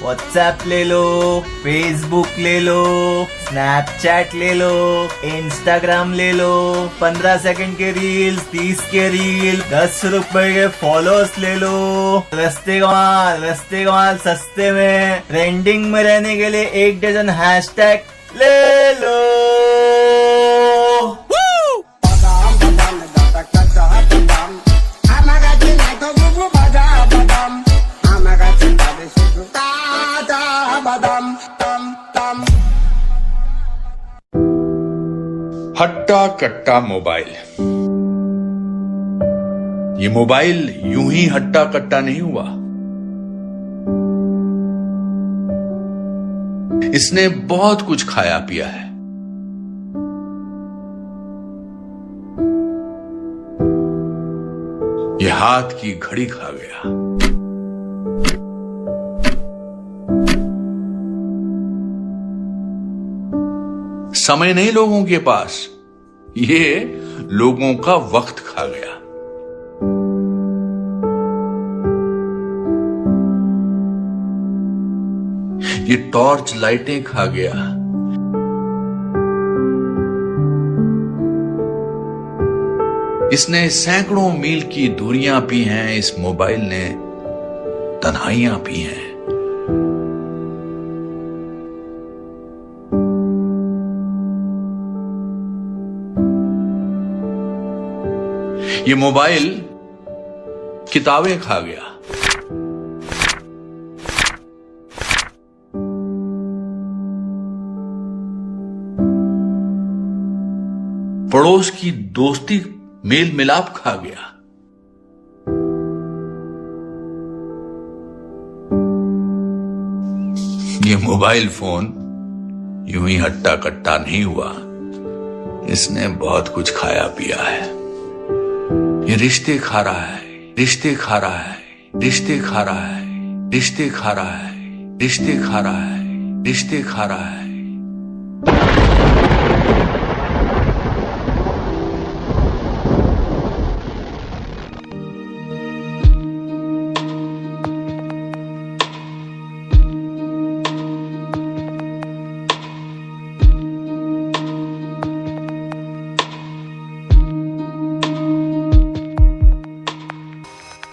व्हाट्सएप ले लो, फेसबुक ले लो, स्नैपचैट ले लो, इंस्टाग्राम ले लो, 15 सेकंड के रील्स, 30 के रील, 10 रुपए के फॉलोअर्स ले लो। रस्ते कमाल सस्ते में ट्रेंडिंग में रहने के लिए 1 डजन हैशटैग ले लो। हट्टा कट्टा मोबाइल। ये मोबाइल यूं ही हट्टा कट्टा नहीं हुआ। इसने बहुत कुछ खाया पिया है। ये हाथ की घड़ी खा गया। समय नहीं लोगों के पास, ये लोगों का वक्त खा गया। ये टॉर्च लाइटें खा गया। इसने सैकड़ों मील की दूरियां पी हैं। इस मोबाइल ने तन्हाइयां पी हैं। ये मोबाइल किताबें खा गया। पड़ोस की दोस्ती मेल मिलाप खा गया। ये मोबाइल फोन यूं ही हट्टा कट्टा नहीं हुआ। इसने बहुत कुछ खाया पिया है। ये रिश्ते खा रहा है, रिश्ते खा रहा है, रिश्ते खा रहा है, रिश्ते खा रहा है, रिश्ते खा रहा है, रिश्ते खा रहा है।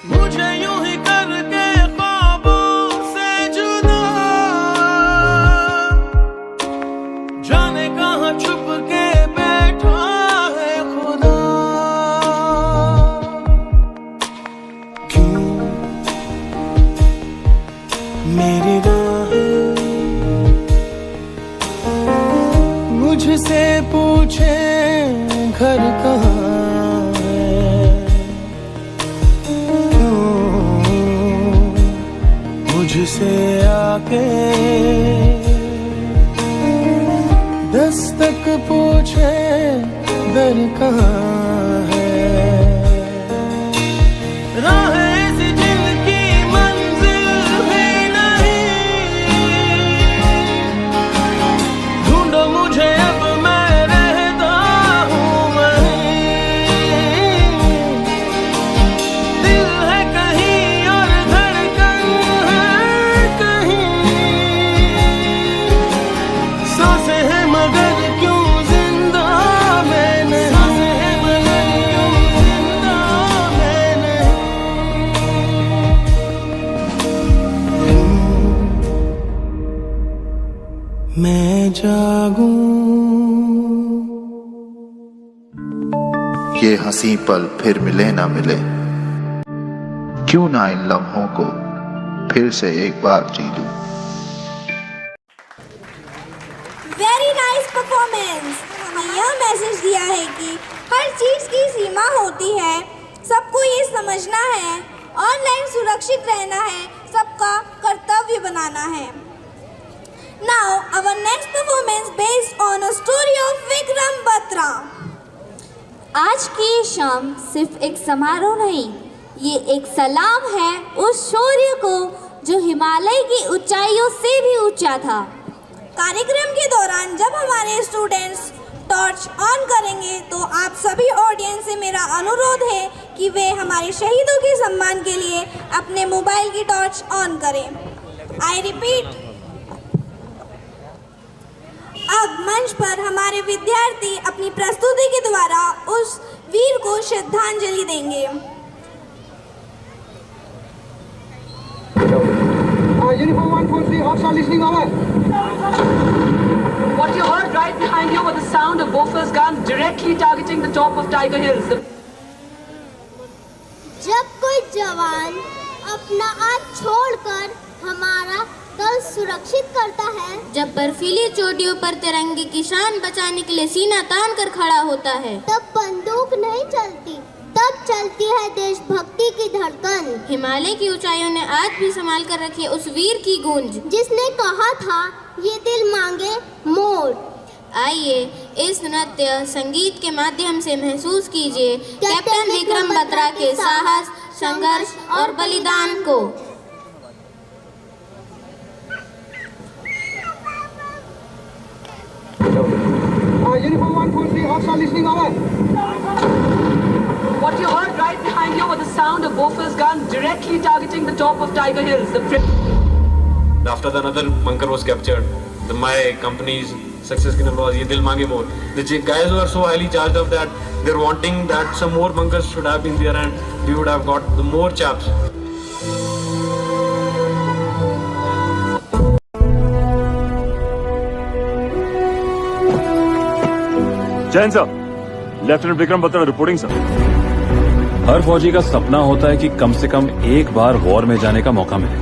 मुझे यूं ही करके ख्वाबों से जुदा, जाने कहां छुप के बैठा है खुदा। क्यों मेरी राहें मुझसे पूछे घर कहाँ मुझसे आके दस्तक पूछे दर कहाँ है। राहें ऐसी जिनकी मंजिल भी नहीं, ढूंढो मुझे अब मैं रहता हूँ वहीं। दिल है कहीं और धड़कन है कहीं, सांसें हैं मगर क्यों जिंदा मैं नहीं, सांसें हैं मगर क्यों जिंदा मैं नहीं। मैं जागूं ये हंसी पल फिर मिले ना मिले, क्यों ना इन लम्हों को फिर से एक बार जी लूं। Very nice performance. हमें यह मैसेज दिया है कि हर चीज़ की सीमा होती है, सबको ये समझना है, ऑनलाइन सुरक्षित रहना है, सबका कर्तव्य बनाना है। Now our next performance based on a story of Vikram Batra. आज की शाम सिर्फ एक समारोह नहीं, ये एक सलाम है उस शौर्य को जो हिमालय की ऊंचाइयों से भी ऊंचा था। कार्यक्रम के दौरान जब हमारे स्टूडेंट्स टॉर्च ऑन करेंगे तो आप सभी ऑडियंस से मेरा अनुरोध है कि वे हमारे शहीदों के सम्मान के लिए अपने मोबाइल की टॉर्च ऑन करें। आई रिपीट, अब मंच पर हमारे विद्यार्थी अपनी प्रस्तुति के द्वारा उस वीर को श्रद्धांजलि देंगे। Uniform 143, hostile listening over. What you heard right behind you was the sound of Bofors gun directly targeting the top of Tiger Hills. जब कोई जवान अपना आप छोड़कर हमारा दल सुरक्षित करता है, जब बर्फीली चोटियों पर तिरंगे की शान बचाने के लिए सीना तान कर खड़ा होता है, तब बंदूक नहीं चलती, तब चलती है देशभक्ति की धड़कन। हिमालय की ऊंचाइयों ने आज भी संभाल कर रखी उस वीर की गूंज, जिसने कहा था ये दिल मांगे मोर। आइए इस नृत्य संगीत के माध्यम से महसूस कीजिए कैप्टन विक्रम बत्रा के साहस, संघर्ष और बलिदान को। Uniform 143, hostile listening over. What you heard right behind you was the sound of Bofors gun directly targeting the top of Tiger Hills. After the another bunker was captured, my company's success was Ye Dil Mange More. The guys were so highly charged up that they're wanting that some more bunkers should have been there and we would have got the more chaps. Jain साहब, lieutenant Vikram Batra reporting sir. हर फौजी का सपना होता है कि कम से कम एक बार वॉर में जाने का मौका मिले।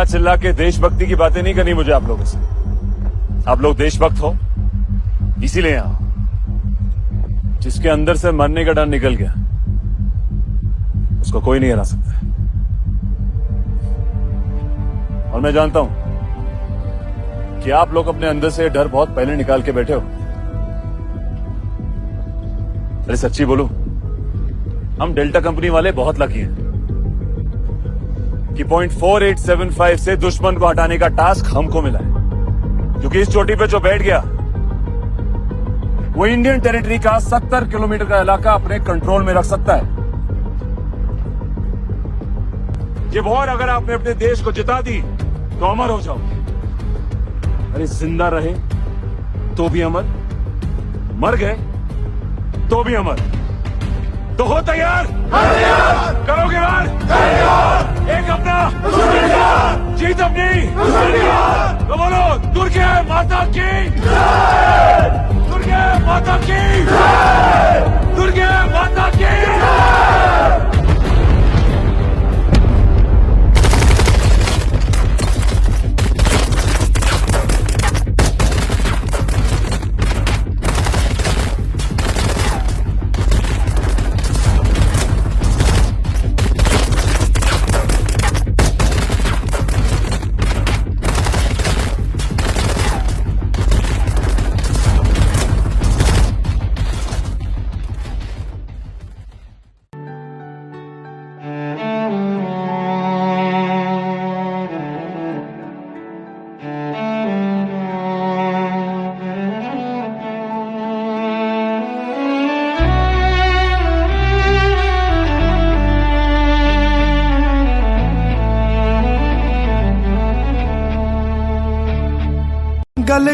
चिल्ला के देशभक्ति की बातें नहीं करनी मुझे आप लोगों से। आप लोग देशभक्त हो, इसीलिए यहां। जिसके अंदर से मरने का डर निकल गया, उसको कोई नहीं हरा सकता। और मैं जानता हूं कि आप लोग अपने अंदर से डर बहुत पहले निकाल के बैठे हो। अरे सच्ची बोलूं, हम डेल्टा कंपनी वाले बहुत लकी हैं कि पॉइंट 4875 से दुश्मन को हटाने का टास्क हमको मिला है, क्योंकि इस चोटी पे जो बैठ गया वो इंडियन टेरिटरी का 70 किलोमीटर का इलाका अपने कंट्रोल में रख सकता है। ये वॉर अगर आपने अपने देश को जिता दी तो अमर हो जाओ। अरे जिंदा रहे तो भी अमर, मर गए तो भी अमर। तो हो तैयार? करोगे वार? एक अपना, जीत अपनी। तो बोलो, दुर्गे माता की, दुर्गे माता की, दुर्गे माता की।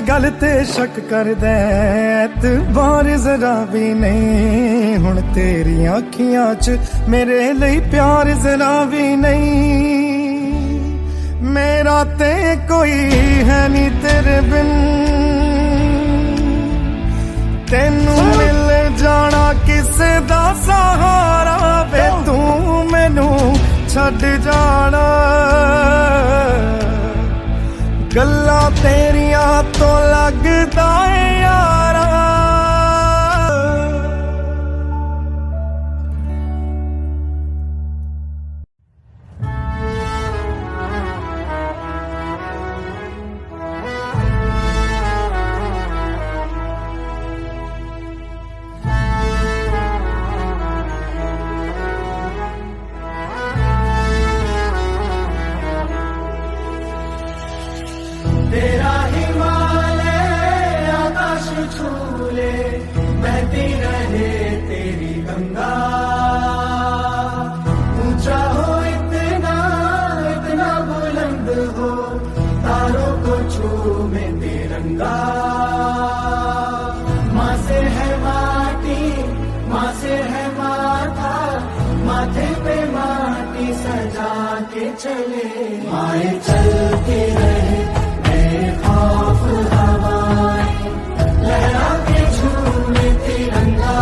गल ते शक कर दे एतबार जरा भी नहीं हुण तेरियां अखियां च मेरे लिए प्यार जरा भी नहीं मेरा ते कोई है नहीं तेरे बिन तेनू मिल जाना किसे दा सहारा वे तू मैनू छड़ जाना गल्ला तेरिया तो लगदा है यारा तेरा हिमालय आकाश छूले बहती रहे तेरी गंगा ऊंचा हो इतना इतना बुलंद हो तारों को छूमे तिरंगा माँ से है माटी माँ से है माथा माथे पे माटी सजा के चले माए चलती रहे खौफ हवाएं लहरा के झूमे तिरंगा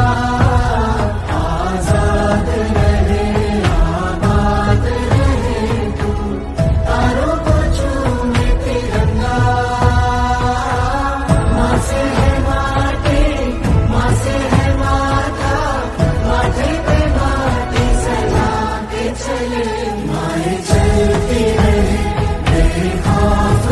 आजाद रहे आबाद रहे तू तारों को झूमे तिरंगा माँ से है माटी माँ से है माथा माथे पे माटी सजा के चले माए चलती रहे खौफ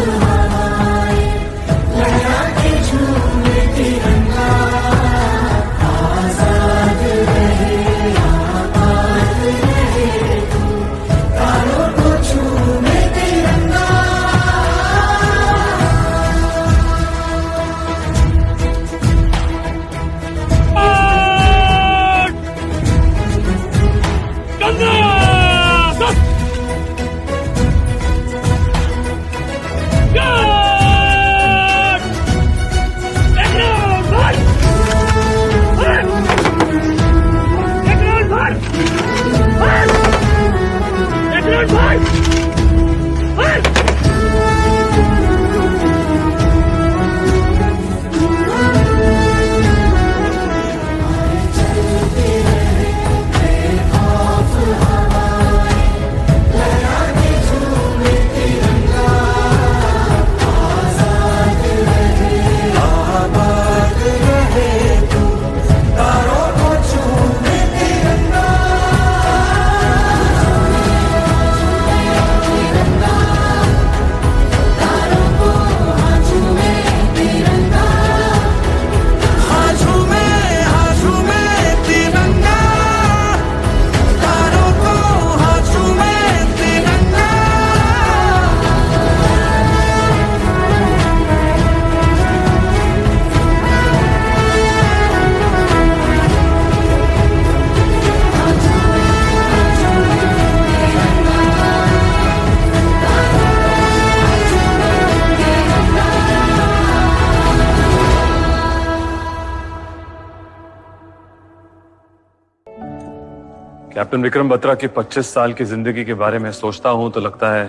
कैप्टन विक्रम बत्रा की 25 साल की जिंदगी के बारे में सोचता हूं तो लगता है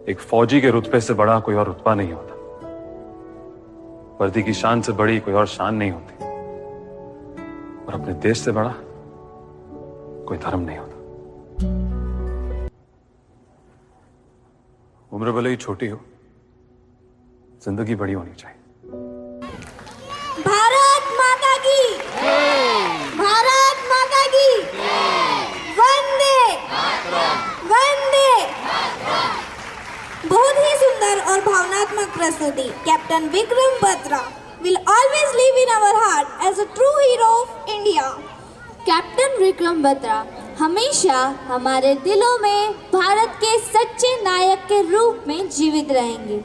एक फौजी के रुतबे से बड़ा कोई और रुतबा नहीं होता वर्दी की शान से बड़ी कोई और शान नहीं होती और अपने देश से बड़ा कोई धर्म नहीं होता उम्र भले ही छोटी हो जिंदगी बड़ी होनी चाहिए भारत माता की भारत माता की वंदे वंदे बहुत ही सुंदर और भावनात्मक प्रस्तुति captain Vikram Batra will always live in our heart as a true hero of India. Captain Vikram Batra हमेशा हमारे दिलों में भारत के सच्चे नायक के रूप में जीवित रहेंगे।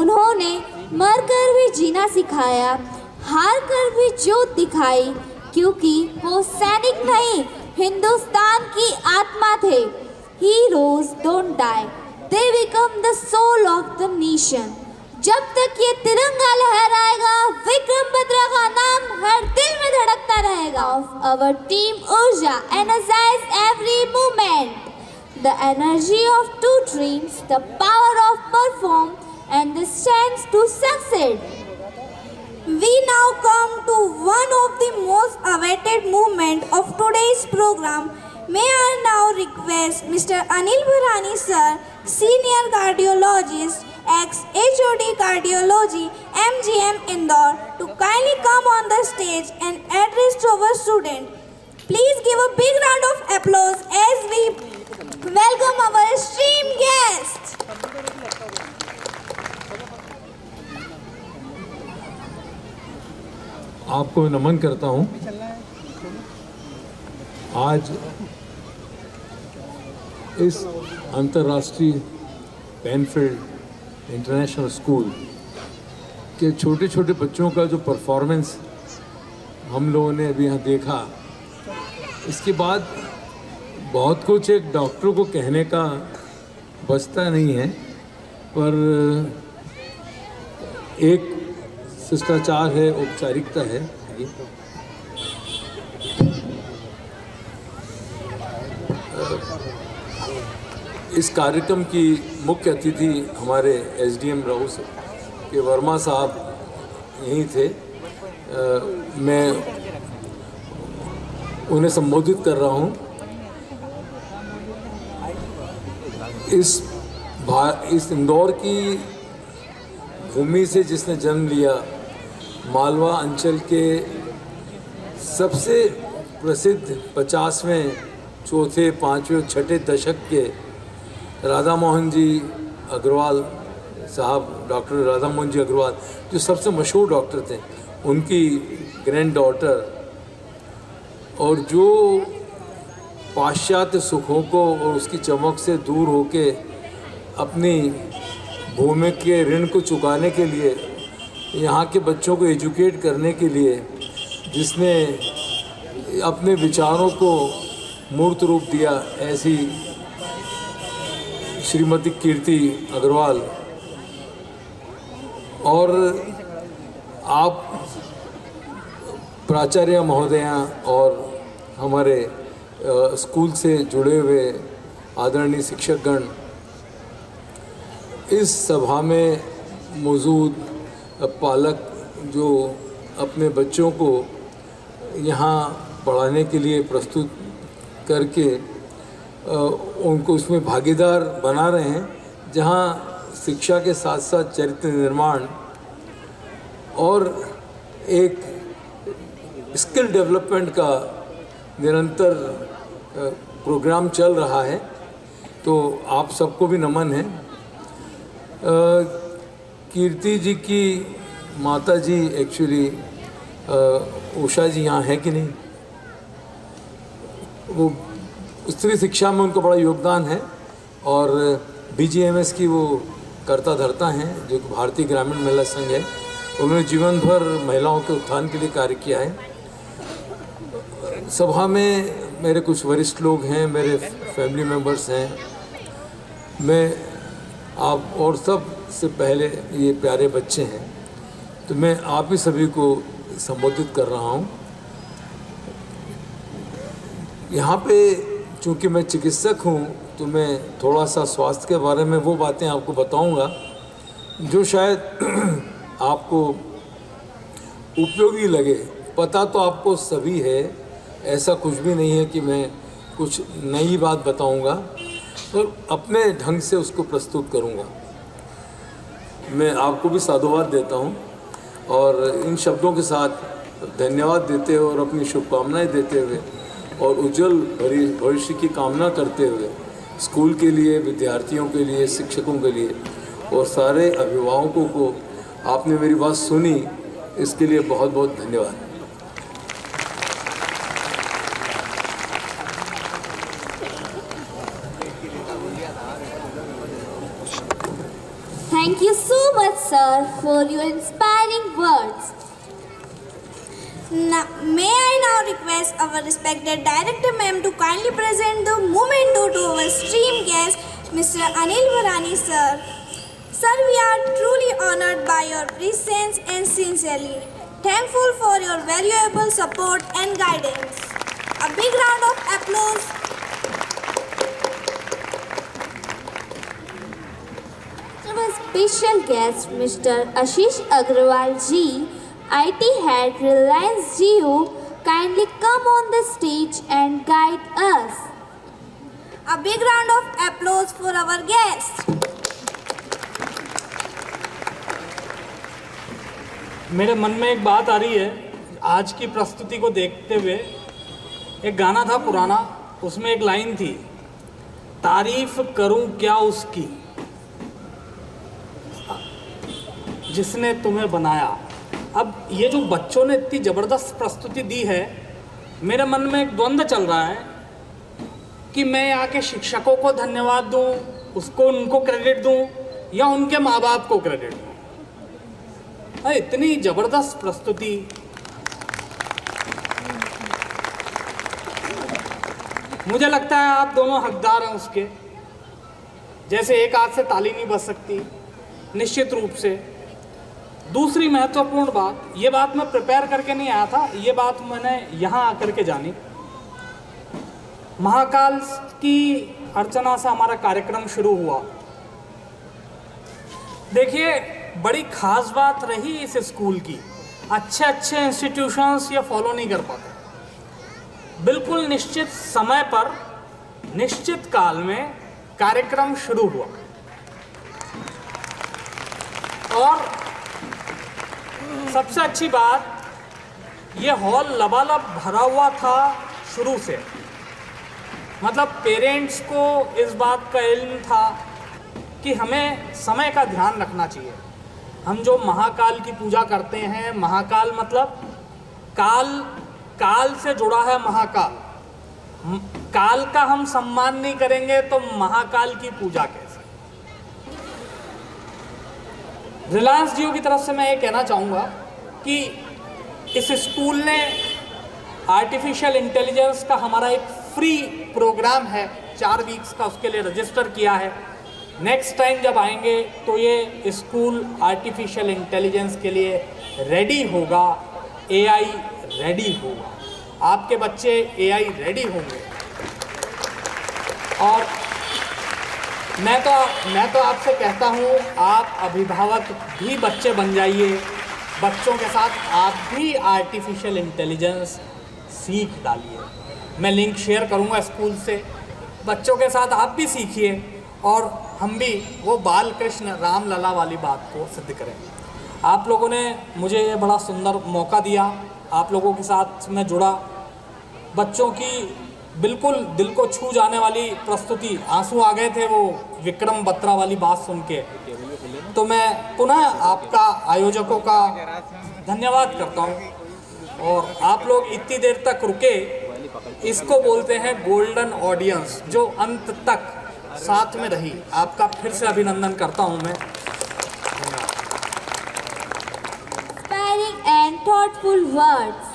उन्होंने मरकर भी जीना सिखाया, हार कर भी जोत दिखाई, क्योंकि वो सैनिक नहीं हिंदुस्तान की आत्मा थे। Heroes don't die, they become the soul of the nation. जब तक ये तिरंगा लहराएगा, विक्रम बत्रा का नाम हर दिल में धड़कता रहेगा. Our team Urja energize every moment. The energy of two dreams, the power of perform, and the strength to succeed. We now come to one of the most awaited movement of today's program. May I now request Mr. Anil Bharani sir, Senior Cardiologist, ex-HOD Cardiology, MGM Indore, to kindly come on the stage and address to our student. Please give a big round of applause as we welcome our esteemed guest. आपको नमन करता हूं. आज इस अंतर्राष्ट्रीय Penfield international school के छोटे छोटे बच्चों का जो परफॉर्मेंस हम लोगों ने अभी यहाँ देखा, इसके बाद बहुत कुछ एक डॉक्टर को कहने का बचता नहीं है, पर एक शिष्टाचार है, औपचारिकता है. इस कार्यक्रम की मुख्य अतिथि हमारे एसडीएम राउस के वर्मा साहब यहीं थे. मैं उन्हें संबोधित कर रहा हूं. इस इंदौर की भूमि से जिसने जन्म लिया, मालवा अंचल के सबसे प्रसिद्ध 50वें, 4थे, 5वें, 6ठे दशक के राधा मोहन जी अग्रवाल साहब, डॉक्टर राधा मोहन जी अग्रवाल, जो सबसे मशहूर डॉक्टर थे, उनकी ग्रैंड डॉटर, और जो पाश्चात्य सुखों को और उसकी चमक से दूर होके अपनी भूमि के ऋण को चुकाने के लिए, यहाँ के बच्चों को एजुकेट करने के लिए, जिसने अपने विचारों को मूर्त रूप दिया, ऐसी श्रीमती कीर्ति अग्रवाल. और आप प्राचार्य महोदया और हमारे स्कूल से जुड़े हुए आदरणीय शिक्षकगण, इस सभा में मौजूद पालक जो अपने बच्चों को यहाँ पढ़ाने के लिए प्रस्तुत करके उनको उसमें भागीदार बना रहे हैं, जहाँ शिक्षा के साथ साथ चरित्र निर्माण और एक स्किल डेवलपमेंट का निरंतर प्रोग्राम चल रहा है. तो आप सबको भी नमन है. कीर्ति जी की माता जी एक्चुअली उषा जी यहाँ है कि नहीं, वो स्त्री शिक्षा में उनका बड़ा योगदान है, और BGMS की वो कर्ता धर्ता हैं, जो भारतीय ग्रामीण महिला संघ है. उन्होंने जीवन भर महिलाओं के उत्थान के लिए कार्य किया है. सभा में मेरे कुछ वरिष्ठ लोग हैं, मेरे फैमिली मेम्बर्स हैं. मैं आप और सब से पहले ये प्यारे बच्चे हैं, तो मैं आप ही सभी को संबोधित कर रहा हूँ. यहाँ पे चूँकि मैं चिकित्सक हूँ, तो मैं थोड़ा सा स्वास्थ्य के बारे में वो बातें आपको बताऊँगा जो शायद आपको उपयोगी लगे. पता तो आपको सभी है, ऐसा कुछ भी नहीं है कि मैं कुछ नई बात बताऊँगा, तो अपने ढंग से उसको प्रस्तुत करूँगा. मैं आपको भी साधुवाद देता हूँ, और इन शब्दों के साथ धन्यवाद देते हुए और अपनी शुभकामनाएं देते हुए और उज्जवल भविष्य की कामना करते हुए स्कूल के लिए, विद्यार्थियों के लिए, शिक्षकों के लिए और सारे अभिभावकों को आपने मेरी बात सुनी, इसके लिए बहुत बहुत धन्यवाद. Thank you so much, sir, for your inspiring words. Now, may I now request our respected director ma'am to kindly present the memento to our esteemed guest, Mr. Anil Bharani sir. Sir, we are truly honored by your presence and sincerely thankful for your valuable support and guidance. A big round of applause. Our special guest, Mr. Ashish Agrawal ji, IT head, Reliance Jio, kindly come on the stage and guide us. A big round of applause for our guest. मेरे मन में एक बात आ रही है आज की प्रस्तुति को देखते हुए। एक गाना था पुराना, उसमें एक लाइन थी, तारीफ करूं क्या उसकी जिसने तुम्हें बनाया। अब ये जो बच्चों ने इतनी ज़बरदस्त प्रस्तुति दी है, मेरे मन में एक द्वंद्व चल रहा है कि मैं यहाँ के शिक्षकों को धन्यवाद दूँ, उनको क्रेडिट दूँ, या उनके माँ बाप को क्रेडिट दूँ। इतनी ज़बरदस्त प्रस्तुति। मुझे लगता है आप दोनों हकदार हैं उसके। जैसे एक हाथ से ताली नहीं बज सकती, निश्चित रूप से। दूसरी महत्वपूर्ण बात, ये बात मैं प्रिपेयर करके नहीं आया था, ये बात मैंने यहाँ आकर के जानी। महाकाल की अर्चना से हमारा कार्यक्रम शुरू हुआ। देखिए, बड़ी खास बात रही इस स्कूल की, अच्छे इंस्टीट्यूशंस ये फॉलो नहीं कर पाते। बिल्कुल निश्चित समय पर, निश्चित काल में कार्यक्रम शुरू हुआ और सबसे अच्छी बात, ये हॉल लबालब भरा हुआ था शुरू से। मतलब पेरेंट्स को इस बात का इल्म था कि हमें समय का ध्यान रखना चाहिए। हम जो महाकाल की पूजा करते हैं, महाकाल मतलब काल से जुड़ा है महाकाल। काल का हम सम्मान नहीं करेंगे तो महाकाल की पूजा कैसे। रिलायंस जियो की तरफ से मैं ये कहना चाहूँगा कि इस स्कूल ने आर्टिफिशियल इंटेलिजेंस का हमारा एक फ्री प्रोग्राम है 4 वीक्स का, उसके लिए रजिस्टर किया है। नेक्स्ट टाइम जब आएंगे तो ये स्कूल आर्टिफिशियल इंटेलिजेंस के लिए रेडी होगा, AI रेडी होगा। आपके बच्चे AI रेडी होंगे। और मैं तो आपसे कहता हूँ, आप अभिभावक भी बच्चे बन जाइए। बच्चों के साथ आप भी आर्टिफिशियल इंटेलिजेंस सीख डालिए। मैं लिंक शेयर करूँगा स्कूल से, बच्चों के साथ आप भी सीखिए और हम भी वो बाल कृष्ण राम लला वाली बात को सिद्ध करें। आप लोगों ने मुझे ये बड़ा सुंदर मौका दिया, आप लोगों के साथ मैं जुड़ा। बच्चों की बिल्कुल दिल को छू जाने वाली प्रस्तुति, आंसू आ गए थे वो विक्रम बत्रा वाली बात सुन के। तो मैं पुनः आपका आयोजकों का धन्यवाद करता हूँ। और आप लोग इतनी देर तक रुके, इसको बोलते हैं गोल्डन ऑडियंस, जो अंत तक साथ में रही। आपका फिर से अभिनंदन करता हूं मैं। Inspiring and thoughtful words.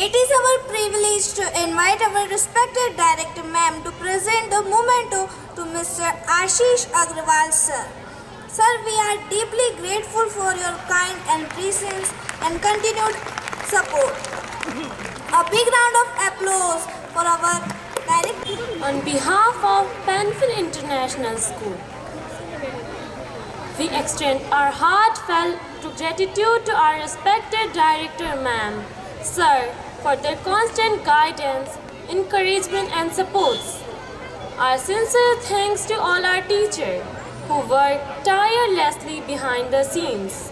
It is our privilege to invite our respected director ma'am to present the memento to Mr. Ashish Agrawal sir. Sir, we are deeply grateful for your kind and presence and continued support. A big round of applause for our director. On behalf of Penfield International School, we extend our heartfelt gratitude to our respected director ma'am, sir, for their constant guidance, encouragement and supports. Our sincere thanks to all our teachers who work tirelessly behind the scenes,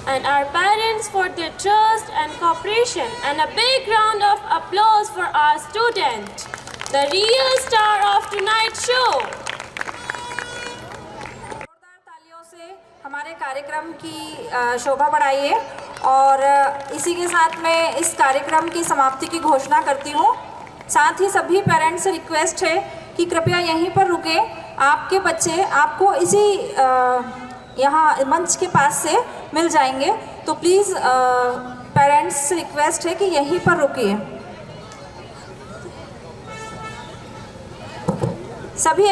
and our parents for their trust and cooperation, and a big round of applause for our student, the real star of tonight's show. तालियों से हमारे कार्यक्रम की शोभा बढ़ाइए। और इसी के साथ मैं इस कार्यक्रम की समाप्ति की घोषणा करती हूँ। साथ ही सभी पेरेंट्स से रिक्वेस्ट है कि कृपया यहीं पर रुके। आपके बच्चे आपको इसी यहाँ मंच के पास से मिल जाएंगे, तो प्लीज़ पेरेंट्स से रिक्वेस्ट है कि यहीं पर रुकिए। सभी एक